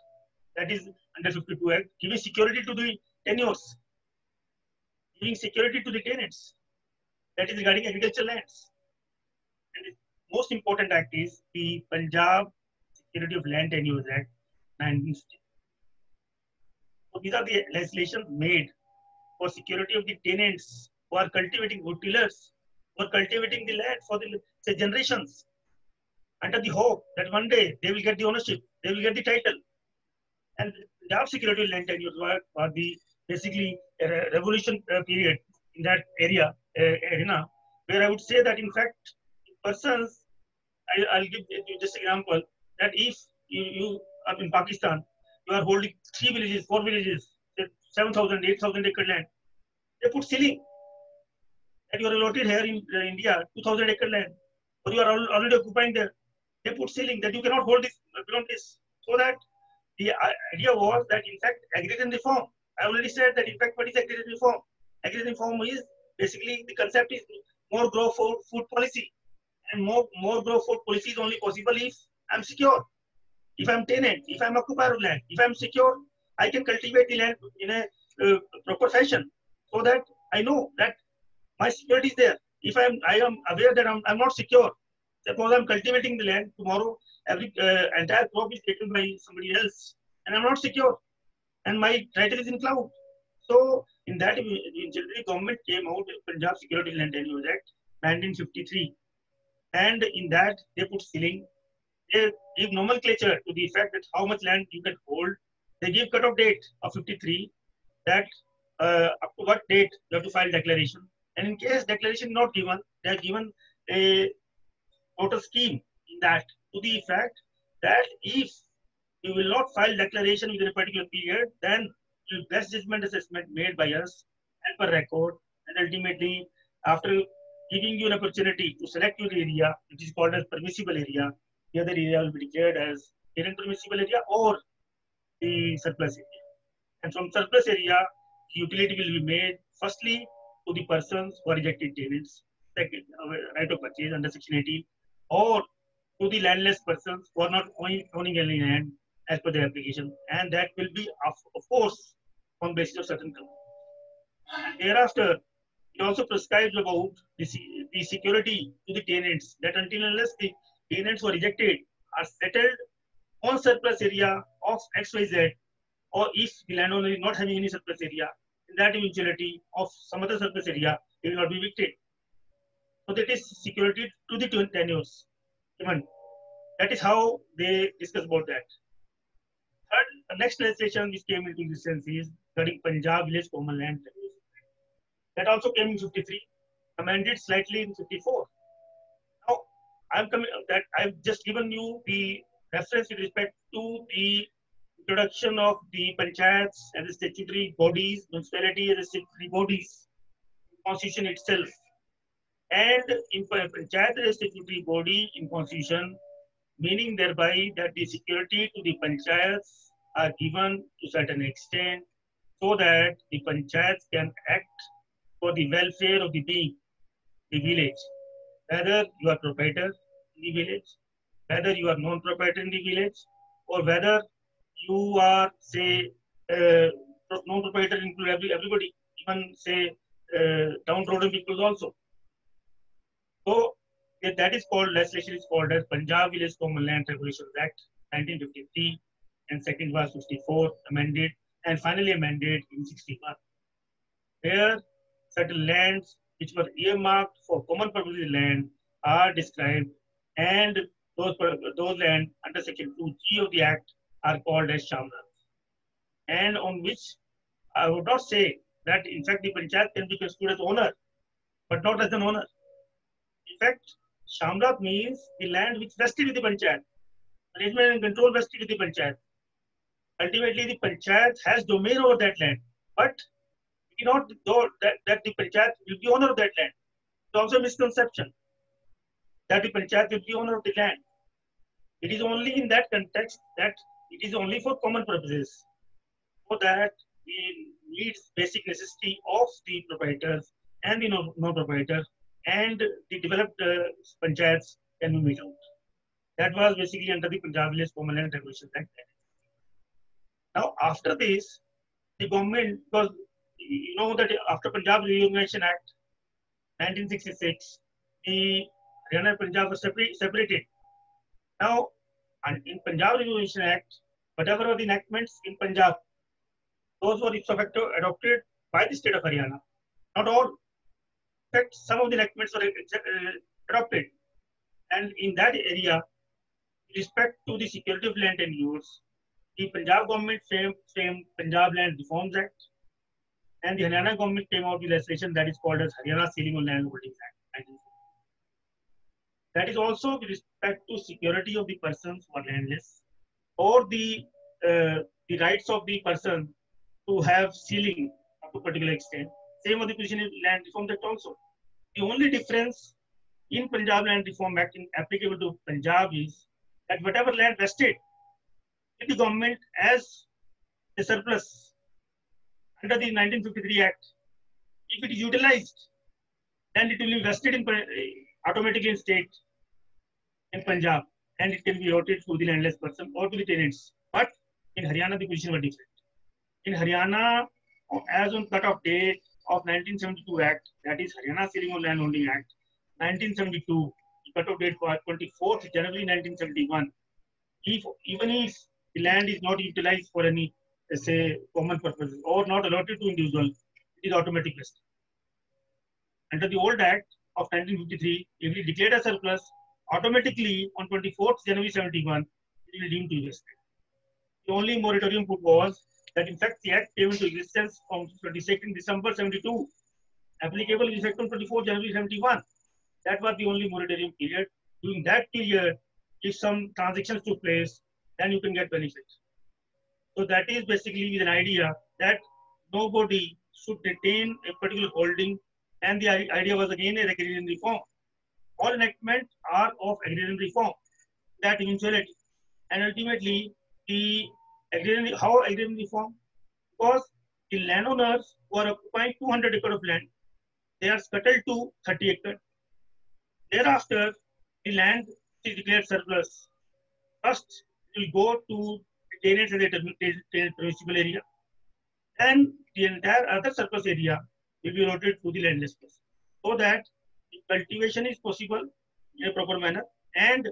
That is under 52 Act, giving security to the tenures, giving security to the tenants. That is regarding agricultural lands. And the most important act is the Punjab Security of Land Tenures Act 1950. So these are the legislation made for security of the tenants who are cultivating wood tillers, who are cultivating the land for the say, generations, under the hope that one day they will get the ownership, they will get the title. And job security land tenures were the basically a revolution period in that area arena, where I would say that in fact persons, I'll give you just example that if you are in Pakistan, you are holding 3 villages, 4 villages, 7,000, 8,000 acre land, they put ceiling that you are allotted here in India 2,000 acre land, or you are already occupying there. They put ceiling that you cannot hold this beyond this, so that the idea was that in fact agrarian reform. I already said that in fact what is agrarian reform? Agrarian reform is basically the concept is more grow food policy, and more grow food policy is only possible if I'm secure, if I'm tenant, if I'm occupier of land, if I'm secure, I can cultivate the land in a proper fashion, so that I know that my security is there. If I am aware that I'm not secure, suppose I'm cultivating the land, tomorrow every entire crop is taken by somebody else, and I'm not secure, and my title is in cloud. So in that, the government came out with Punjab Security Land Tenures Act 1953, and in that they put ceiling. They give nomenclature to the effect that how much land you can hold. They give cut-off date of 53, that up to what date you have to file declaration. And in case declaration not given, they are given a total scheme in that to the effect that if you will not file declaration within a particular period, then the best judgment assessment made by us and per record, and ultimately after giving you an opportunity to select your area, which is called as permissible area, the other area will be declared as tenant permissible area or the surplus area. And from surplus area, the utility will be made firstly to the persons who are rejected tenants, second, right of purchase under Section 18, or to the landless persons who are not owning any land as per their application, and that will be, of course, on basis of certain conditions. Thereafter, it also prescribes about the security to the tenants that until unless the tenants who are rejected are settled on surplus area of XYZ, or if the landowner is not having any surplus area, in that eventuality of some other surplus area, they will not be evicted. So that is security to the tenures given. That is how they discuss about that. Third, the next legislation which came into existence is regarding Punjab Village Common Land Regulation. That also came in 53, amended slightly in 54. Now, I've just given you the reference with respect to the introduction of the panchayats as the statutory bodies, municipality as the statutory bodies, constitution itself. And in panchayat as a statutory body in constitution, meaning thereby that the security to the panchayats are given to certain extent so that the panchayats can act for the welfare of the being, the village. Whether you are proprietor in the village, whether you are non-proprietor in the village, or whether you are, say, non-proprietor include everybody, even say downtrodden people also. So that is called, legislation is called as Punjab Village Common Land Regulations Act 1953, and second was 54, amended, and finally amended in 61. Where certain lands which were earmarked for common purposes land are described, and those land under Section 2G of the Act are called as Shamrat, and on which I would not say that in fact the panchayat can be construed as owner, but not as an owner. In fact, Shamrat means the land which vested with the panchayat, management and control vested with the panchayat. Ultimately, the panchayat has domain over that land, but it is not that the panchayat will be owner of that land. It's also a misconception that the panchayat will be owner of the land. It is only in that context that it is only for common purposes, so that the needs, basic necessity of the proprietors and the non-proprietor and the developed panchayats can be made out. That was basically under the Punjab Village Common Land Regulations Act. Now, after this, the government, because you know that after Punjab Reorganization Act 1966, the Haryana and Punjab were separated. Now, in Punjab Reorganization Act, whatever were the enactments in Punjab, those were ipso facto adopted by the state of Haryana. Not all. In fact, some of the enactments were adopted. And in that area, with respect to the security of land and use, the Punjab government framed Punjab Land Reforms Act, and the Haryana government came out with legislation that is called as Haryana Ceiling on Land Holdings Act. That is also with respect to security of the persons who are landless, or the rights of the person to have ceiling up to a particular extent. Same with the position in Land Reform Act also. The only difference in Punjab Land Reform Act applicable to Punjab is that whatever land vested in the government as a surplus under the 1953 Act, if it is utilized, then it will be vested in automatically in state in Punjab, and it can be allotted to the landless person or to the tenants. But in Haryana, the position was different. In Haryana, as on cut-off date of 1972 Act, that is Haryana Ceiling on Land Holding Act, 1972, the cut-off date for 24th January 1971. Even if the land is not utilized for any, say, common purposes or not allotted to individual, it is automatic vesting. Under the old Act of 1953, if it declared a surplus, automatically on 24th January 71, it will deemed to be vested. The only moratorium put was that in fact the Act came into existence from 22nd December 72, applicable in effect on 24th January 71. That was the only moratorium period. during that period, if some transactions took place, then you can get benefit. So that is basically an idea that nobody should retain a particular holding, and the idea was again a agrarian reform. All enactments are of agrarian reform, that eventuality. And ultimately, how agrarian reform? Because the landowners who are occupying 200 acres of land, they are scuttled to 30 acres. Thereafter, the land is declared surplus. First, it will go to the tenants in the municipal area, and the entire other surplus area will be allotted to the landless person, so that the cultivation is possible in a proper manner, and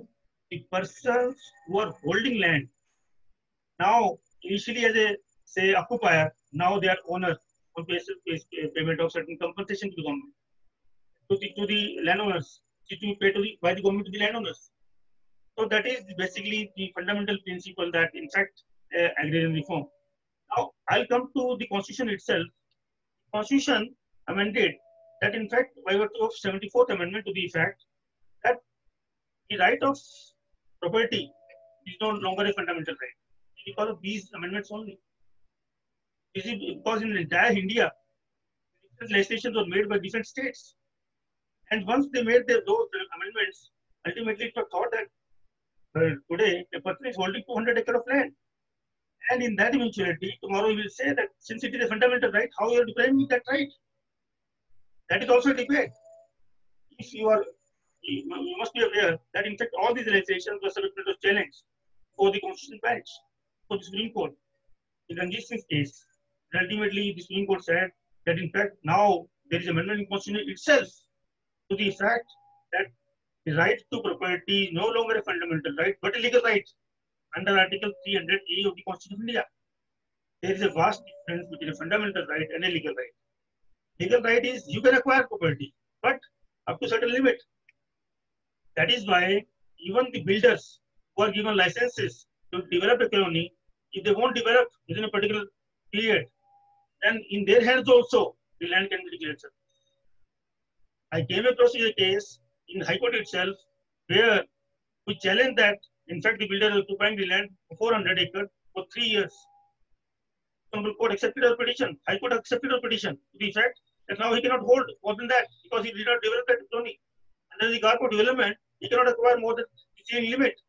the persons who are holding land now, initially as a say occupier, now they are owners on payment of certain compensation to the government, to the landowners, to be paid by the government to the landowners. So that is basically the fundamental principle that in fact agrarian reform. Now I'll come to the constitution itself. Constitution amended that in fact by virtue of 74th amendment to the effect that the right of property is no longer a fundamental right because of these amendments only. Because in entire India, different legislations were made by different states. And once they made those amendments, ultimately it was thought that today a person is holding 200 acres of land. And in that eventuality, tomorrow he will say that since it is a fundamental right, how you are depriving that right? That is also a debate. If you must be aware that in fact all these legislations were subject to challenge for the Constitutional Bench, for the Supreme Court. In Ranjit Singh's case, and ultimately the Supreme Court said that in fact now there is amendment in Constitution itself to the fact that the right to property is no longer a fundamental right but a legal right under Article 300A of the Constitution of India. There is a vast difference between a fundamental right and a legal right. Legal right is you can acquire property, but up to a certain limit. That is why even the builders who are given licenses to develop a colony, if they won't develop within a particular period, then in their hands also the land can be declared surplus. I came across a case in High Court itself where we challenged that in fact the builder is occupying the land for 400 acres for 3 years. Supreme Court accepted our petition. High Court accepted our petition to the effect that now he cannot hold more than that because he did not develop that colony. Under the Garco development, he cannot acquire more than the ceiling limit.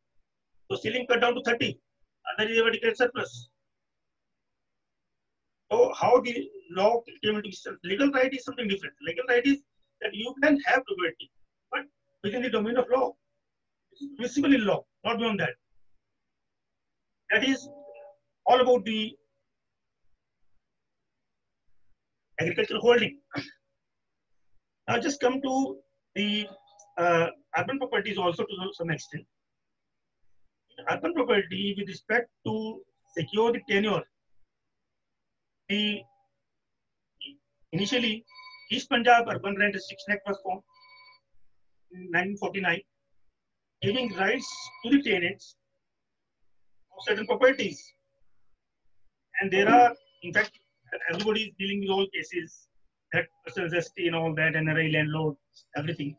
So ceiling cut down to 30, and then he ever declared surplus. So how the law came into existence? Legal right is something different. Legal right is that you can have property, but within the domain of law. It's visible in law, not beyond that. That is all about the agricultural holding. Now just come to the urban properties also to some extent. In urban property, with respect to secure the tenure, initially East Punjab Urban Rent Restriction Act was formed in 1949, giving rights to the tenants of certain properties. And there are, in fact, everybody is dealing with all cases that personal ST and all that, NRI, landlord, everything.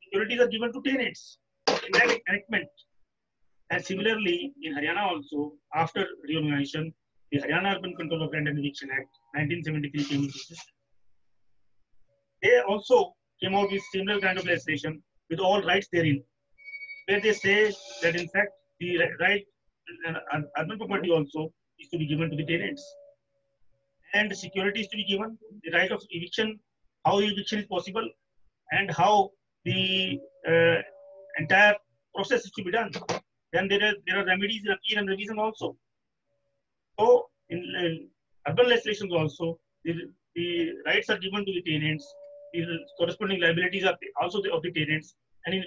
Securities are given to tenants in that enactment. And similarly, in Haryana also, after reorganization, the Haryana Urban Control of Rent and Eviction Act, 1973 came into existence. They also came out with similar kind of legislation with all rights therein, where they say that in fact the right and urban property also is to be given to the tenants, and the security is to be given, the right of eviction, how eviction is possible, and how the entire process is to be done. Then there are remedies in appeal and revision also. So in urban legislations also, the rights are given to the tenants, the corresponding liabilities are also of the tenants, and in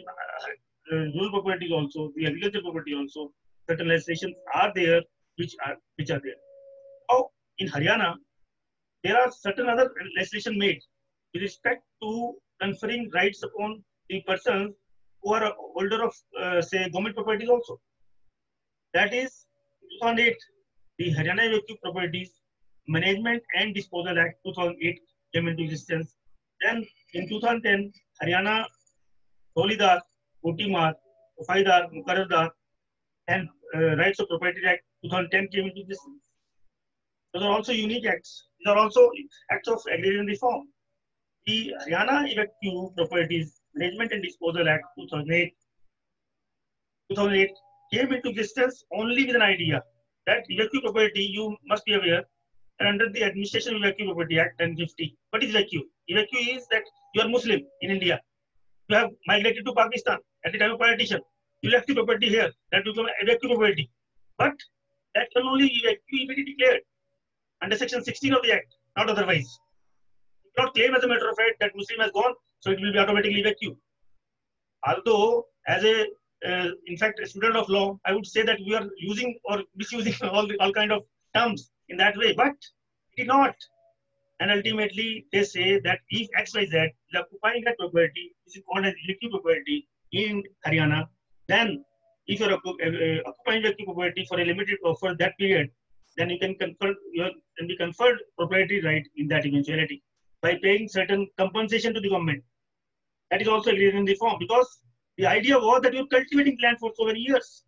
rural properties also, the agricultural property also, certain legislations are there which are there. Now in Haryana, there are certain other legislation made with respect to conferring rights upon the persons who are a holder of say government properties also. That is 2008, the Haryana Evictive Properties Management and Disposal Act 2008 came into existence. Then in 2010, Haryana Solidar Kotimar, Ufaidar, Mukarradar, and Rights of Property Act 2010 came into this. Those are also unique acts. These are also acts of agrarian reform. The Haryana Evacuee Properties Management and Disposal Act 2008 came into existence only with an idea that evacuee property, you must be aware, and under the Administration of Evacuee Property Act 1050. What is evacuee? Evacuee is that you are Muslim in India. You have migrated to Pakistan at the time of partition. You left the property here. That will become evacuee property. But that can only evacuee be declared under Section 16 of the Act, not otherwise. You cannot claim as a matter of fact that Muslim has gone, so it will be automatically evacuee. Although, as a in fact, a student of law, I would say that we are using or misusing all kind of terms in that way, but it is not. And ultimately, they say that if XYZ is occupying that property, this is called as evacuee property in Haryana, then if you're occupying evacuee property for a limited or for that period, then you can be conferred proprietary right in that eventuality by paying certain compensation to the government. That is also agrarian reform, because the idea was that you're cultivating land for so many years.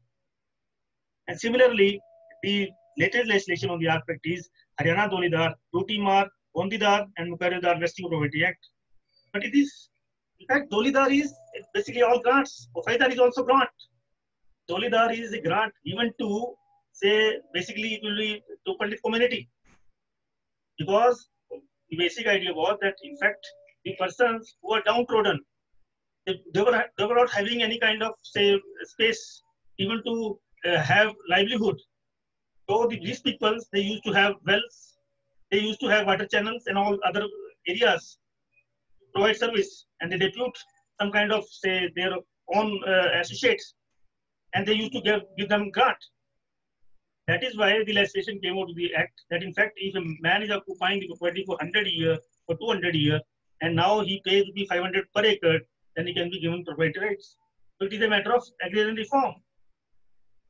And similarly, the latest legislation on the aspect is Haryana Dolidar, Totimar, Bondidar, and Mukarradar Vesting Property Act. But it is, in fact, Dolidar is basically all grants. Ufaidar is also grant. Dolidar is a grant given to, say, basically it will be to Pandit community. Because the basic idea was that, in fact, the persons who are downtrodden, they were not having any kind of, say, space even to have livelihood. So these people, they used to have wells, they used to have water channels and all other areas to provide service, and they depute some kind of, say, their own associates, and they used to give them grant. That is why the legislation came out of the act that, in fact, if a man is occupying the property for 100 years, for 200 years, and now he pays the 500 per acre, then he can be given property rights. So it is a matter of agrarian reform.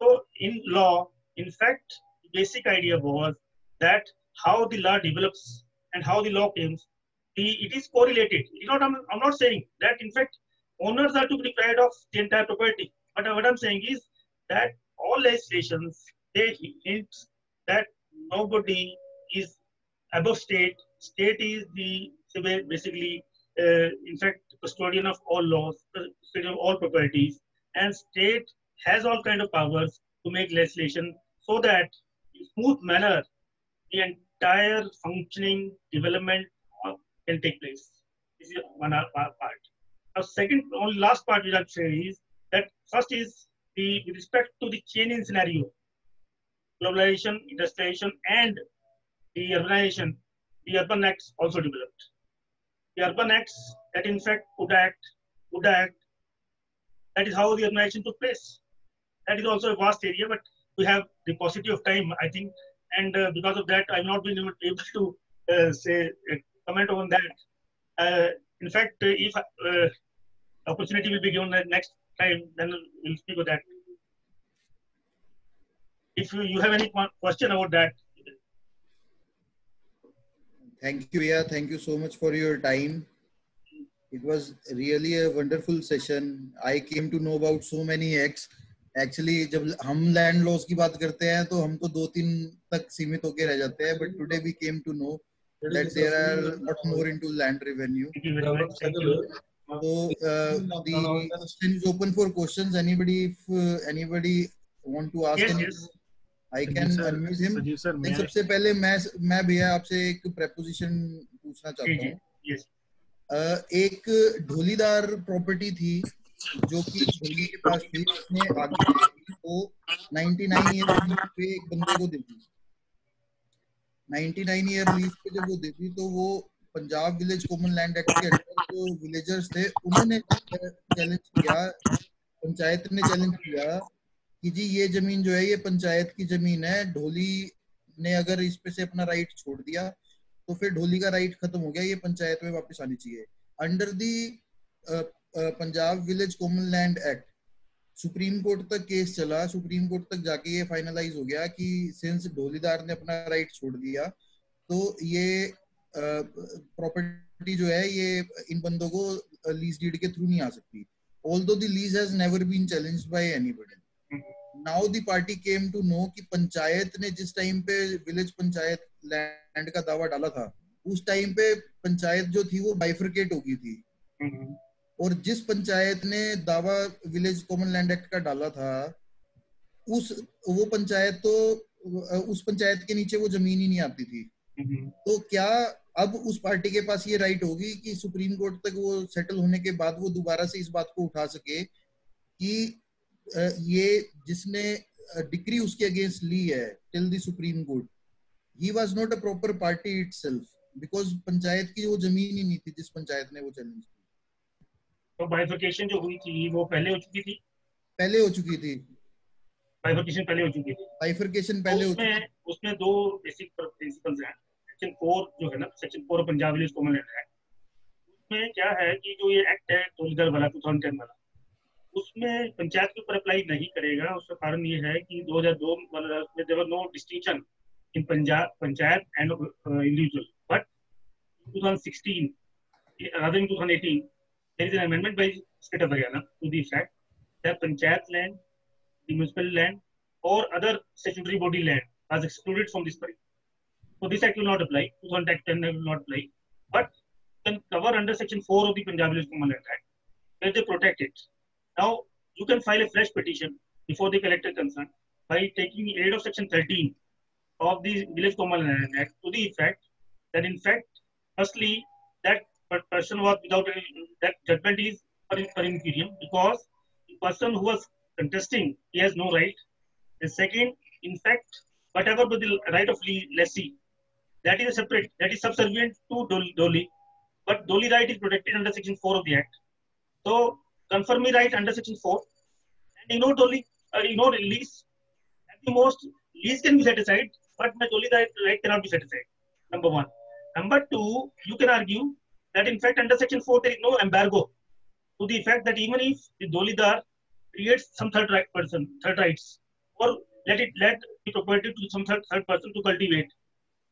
So in law, in fact, the basic idea was that how the law develops and how the law comes, it is correlated. It is not, I'm not saying that, in fact, owners are to be deprived of the entire property. But what I'm saying is that all legislations, they hint that nobody is above state. State is the basically, in fact, custodian of all laws, custodian of all properties, and state has all kind of powers to make legislation so that in smooth manner the entire functioning development can take place. This is one part. Now, second, only last part which I'll say is that first is with respect to the changing scenario, globalization, industrialization, and the urbanization, the urban acts also developed. The urban acts that, in fact, would act, that is how the urbanization took place. That is also a vast area, but we have the paucity of time, I think, and because of that, I've not been able to comment on that. In fact, if opportunity will be given next time, then we'll speak of that. If you have any question about that. Thank you, Priya. Thank you so much for your time. It was really a wonderful session. I came to know about so many acts. Actually, जब हम land laws की बात करते हैं तो हम तो 2-3 तक सीमित होके रह जाते हैं. But today we came to know that there are a lot more into land revenue. Thank you very much. Thank you. So the session is open for questions. Anybody, if anybody want to ask anything, I can unmute him. लेकिन सबसे पहले मैं भैया आपसे एक preposition पूछना चाहता हूँ. Yes. एक ढोलीदार प्रॉपर्टी थी जो कि ढोली के पास थी, उसने आगे वो 99 ईयर लीज पे एक बंदे को दे दी. 99 ईयर लीज पे जब वो दे दी तो वो Punjab village common land act के अंदर जो विलेजर्स थे उन्होंने चैलेंज किया, पंचायत ने चैलेंज किया कि जी ये जमीन जो है ये पंचायत की जमीन है, ढोली ने अगर इस पे से अपना राइट छोड़ दिया तो फिर ढोली का राइट खत्म हो गया, ये पंचायत में वापस आनी चाहिए. Under the Punjab village common land act supreme court तक केस चला, सुप्रीम कोर्ट तक जाके ये फाइनलाइज हो गया कि सिंस ढोलीदार ने अपना राइट छोड़ दिया तो ये प्रॉपर्टी जो है ये इन बंदों को लीज डीड के थ्रू नहीं आ सकती. although the lease has never been challenged by anybody. Now the party came to know कि पंचायत ने जिस टाइम पे विलेज पंचायत लैंड का दावा डाला था, उस टाइम पे पंचायत जो थी वो बाइफरकेट हो गई थी, और जिस पंचायत ने दावा विलेज कॉमन लैंड एक्ट का डाला था, वो पंचायत तो उस पंचायत के नीचे वो जमीन ही नहीं आती थी. तो क्या अब उस पार्टी के पास ये राइट होगी कि सुप्रीम कोर्ट तक वो सेटल होने के बाद वो दोबारा से इस बात को उठा सके कि ये जिसने डिक्री उसके अगेंस्ट ली है till the supreme court, he was not a proper party itself, because panchayat की वो जमीन ही नहीं थी जिस पंचायत ने वो चैलेंज की. तो बाइफरकेशन जो हुई थी वो पहले हो चुकी थी. बाइफरकेशन पहले हो चुकी थी. उसमें दो बेसिक प्रिंसिपल्स हैं. सेक्शन 4 जो है ना, section 4 Punjab village common land act, उसमें क्या है कि जो ये एक्ट है 2010 वाला 2010 वाला, उसमें पंचायत के ऊपर अप्लाई नहीं करेगा. उसका कारण ये है कि 2002 वाला में there was no distinction in panchayat and individual, but 2016 rather than 2018 there is an amendment by state of Haryana to the fact that panchayat land, the municipal land or other statutory body land was excluded from this period. So this act will not apply. 2010 will not apply, but can cover under section 4 of the Punjab Village Common Land Act, where they protect it. Now you can file a fresh petition before the collector concerned by taking the aid of section 13 of the Village Common Land Act to the effect that in fact, firstly, that person was without that judgment is per inferium, because the person who was contesting, he has no right. The second, in fact, whatever was the right of lessee, that is a separate, that is subservient to Doli, but Doli right is protected under section 4 of the act. So confer me right under section 4 and ignore Doli, ignore lease. At the most, lease can be set aside, but my Doli right cannot be set aside. Number one. Number two, you can argue that in fact under section 4 there is no embargo to the effect that even if the Dolidar creates some third rights, or let the property to some third person to cultivate,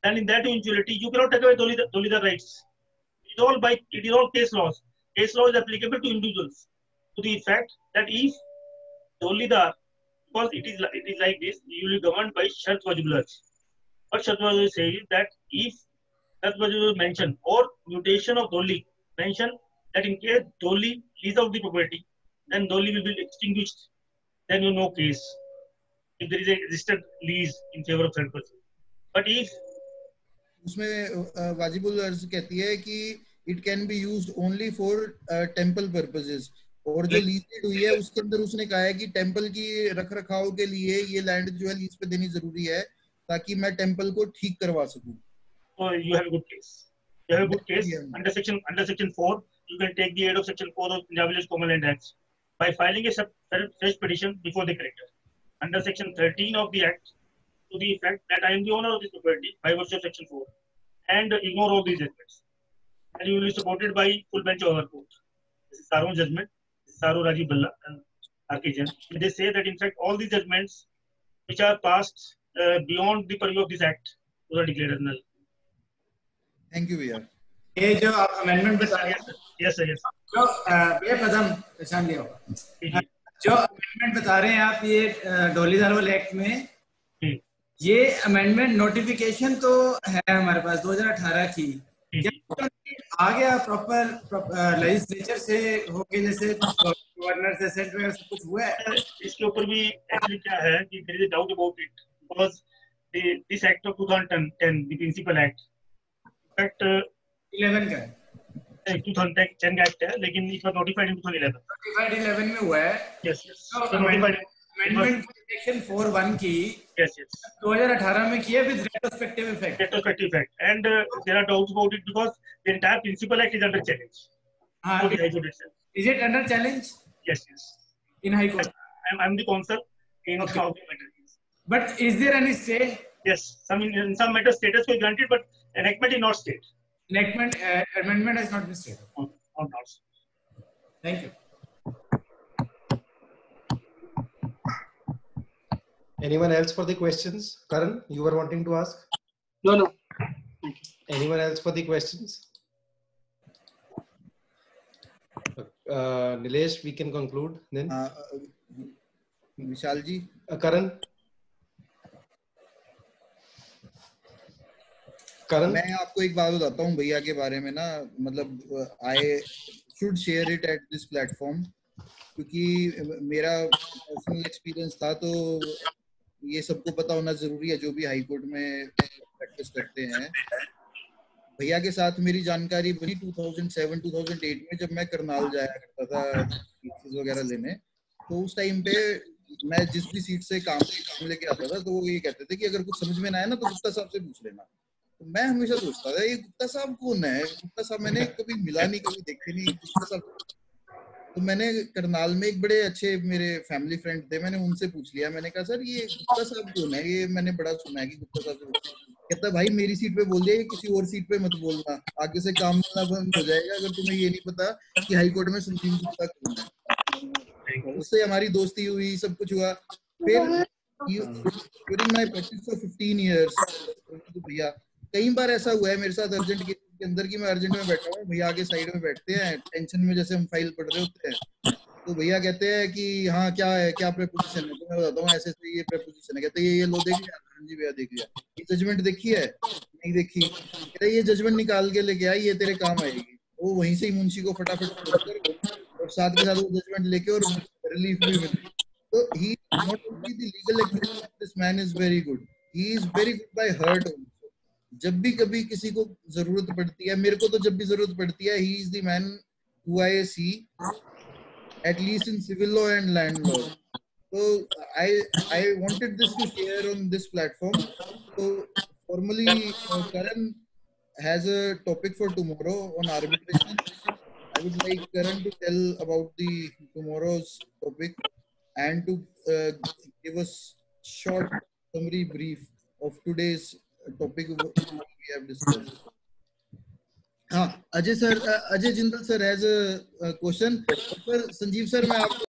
then in that eventuality you cannot take away Dolidar rights. It is all case laws. Case law is applicable to individuals to the effect that if Dolidar, because it is like this, you will be governed by Shart Wajibulaj. What Shart Wajibulaj says is that if Shart Wajibulaj mention or mutation of Doli mention that in case Doli lease out the property, then Doli will be extinguished. Then you know case. If there is a registered lease in favor of third person. But if उसमें वाजिबुल अर्ज कहती है कि it can be used only for temple purposes, और जो lease हुई है उसके अंदर उसने कहा है कि टेंपल की रख रखाव के लिए ये लैंड जो है लीज पे देनी जरूरी है ताकि मैं टेंपल को ठीक करवा सकूं. So you have a good case. You have a good case. Under section 4, you can take the aid of section 4 of Punjab Village Common Land Act by filing a fresh petition before the collector. Under section 13 of the act, to the effect that I am the owner of this property by virtue of section 4, and ignore all these judgments. And you will be supported by full bench of our court. This is our own judgment. This is Saru Rajiv Balla and R.K. Jain. They say that in fact all these judgments which are passed beyond the purview of this act are declared as null. Thank you, भैया. ये जो आप amendment बता रहे हैं, yes sir, yes. जो भैया प्रथम पहचान लिया होगा, जो अमेंडमेंट बता रहे हैं आप ये डोलीदार वाले एक्ट में, ये अमेंडमेंट नोटिफिकेशन तो है हमारे पास 2018 की, क्या आ गया प्रॉपर लेजिस्लेचर से होके, जैसे गवर्नर से सेंटर से कुछ हुआ है? इसके ऊपर भी एक्चुअली क्या है कि there is a doubt about it, because this act of 2010 the principal act act 11 का 2010 का एक्ट है, लेकिन इट वाज नोटिफाइड इन 2011 में हुआ है. Yes yes. अमेंडमेंट सेक्शन 4(1) की yes 2018 में किया with retrospective effect, and there are doubts about it because the entire principal act is under challenge. For the High Court itself. Is it under challenge? Yes. In High Court. I'm the counsel in okay. How the matter is. But is there any stay? Yes, in some matter status was granted, but enactment is not stayed. Amendment has not been stayed. Not. Thank you. Anyone else for the questions? Karan, you were wanting to ask? No. Anyone else for the questions? Nilesh, we can conclude then. Vishal ji, Karan, मैं आपको एक बात बताता हूँ भैया के बारे में ना, मतलब I should share it at this platform, क्योंकि मेरा पर्सनल एक्सपीरियंस था, तो ये सबको पता होना जरूरी है जो भी हाई कोर्ट में प्रैक्टिस करते हैं। भैया के साथ मेरी जानकारी बनी 2007-2008 में, जब मैं करनाल जाया करता था केसेस वगैरह लेने। तो उस टाइम पे मैं जिस भी सीट से काम लेके आता था, तो वो ये कहते थे कि अगर कुछ समझ में ना आए ना तो गुप्ता साहब से पूछ लेना। तो मैं हमेशा सोचता था ये गुप्ता साहब कौन है, गुप्ता साहब मैंने कभी मिला नहीं, कभी देखे नहीं, गुप्ता साहब। तो मैंने करनाल में एक बड़े अच्छे मेरे फैमिली फ्रेंड थे, मैंने उनसे पूछ लिया, मैंने कहा सर ये गुप्ता साहब कौन है, ये मैंने बड़ा सुना है कि गुप्ता साहब से। कहता भाई मेरी सीट पे बोल दिया, किसी और सीट पे मत बोलना, आगे से काम मिलना बंद हो जाएगा अगर तुम्हें ये नहीं पता कि हाई कोर्ट में संजीव गुप्ता कौन है। उससे हमारी दोस्ती हुई, सब कुछ हुआ। फिर during my practice for 15 years भैया कई बार ऐसा हुआ है मेरे साथ अर्जेंट केस के अंदर कि मैं अर्जेंट में बैठा हूँ, भैया आगे साइड में बैठते हैं टेंशन में, जैसे हम फाइल पढ़ रहे होते हैं, तो भैया कहते हैं कि हाँ क्या है, क्या प्रेपोजिशन है, तो मैं बताता हूँ ऐसे ऐसे ये प्रेपोजिशन है। कहते हैं ये लो देख लिया, हाँ जी भैया देख लिया। ये जजमेंट देखी है, नहीं देखी, कहते हैं ये जजमेंट निकाल के लेके आई, ये तेरे काम आएगी। वो वहीं से ही मुंशी को फटाफट छोड़कर और साथ के साथ वो जजमेंट लेके और रिलीफ भी मिली। तो he not only the legal experience, this man is very good, he is very good by heart also. जब भी कभी किसी को जरूरत पड़ती है, मेरे को तो जब भी जरूरत पड़ती है, he is the man who I see at least in civil law and land law. So I wanted this to share on this platform. So formally Karan has a topic for tomorrow on arbitration. I would like Karan to tell about the tomorrow's topic and to give us short summary brief of today's topic we have discussed. हाँ, Ajay Jindal sir has a question. Sir Sanjeev sir, मैं आपको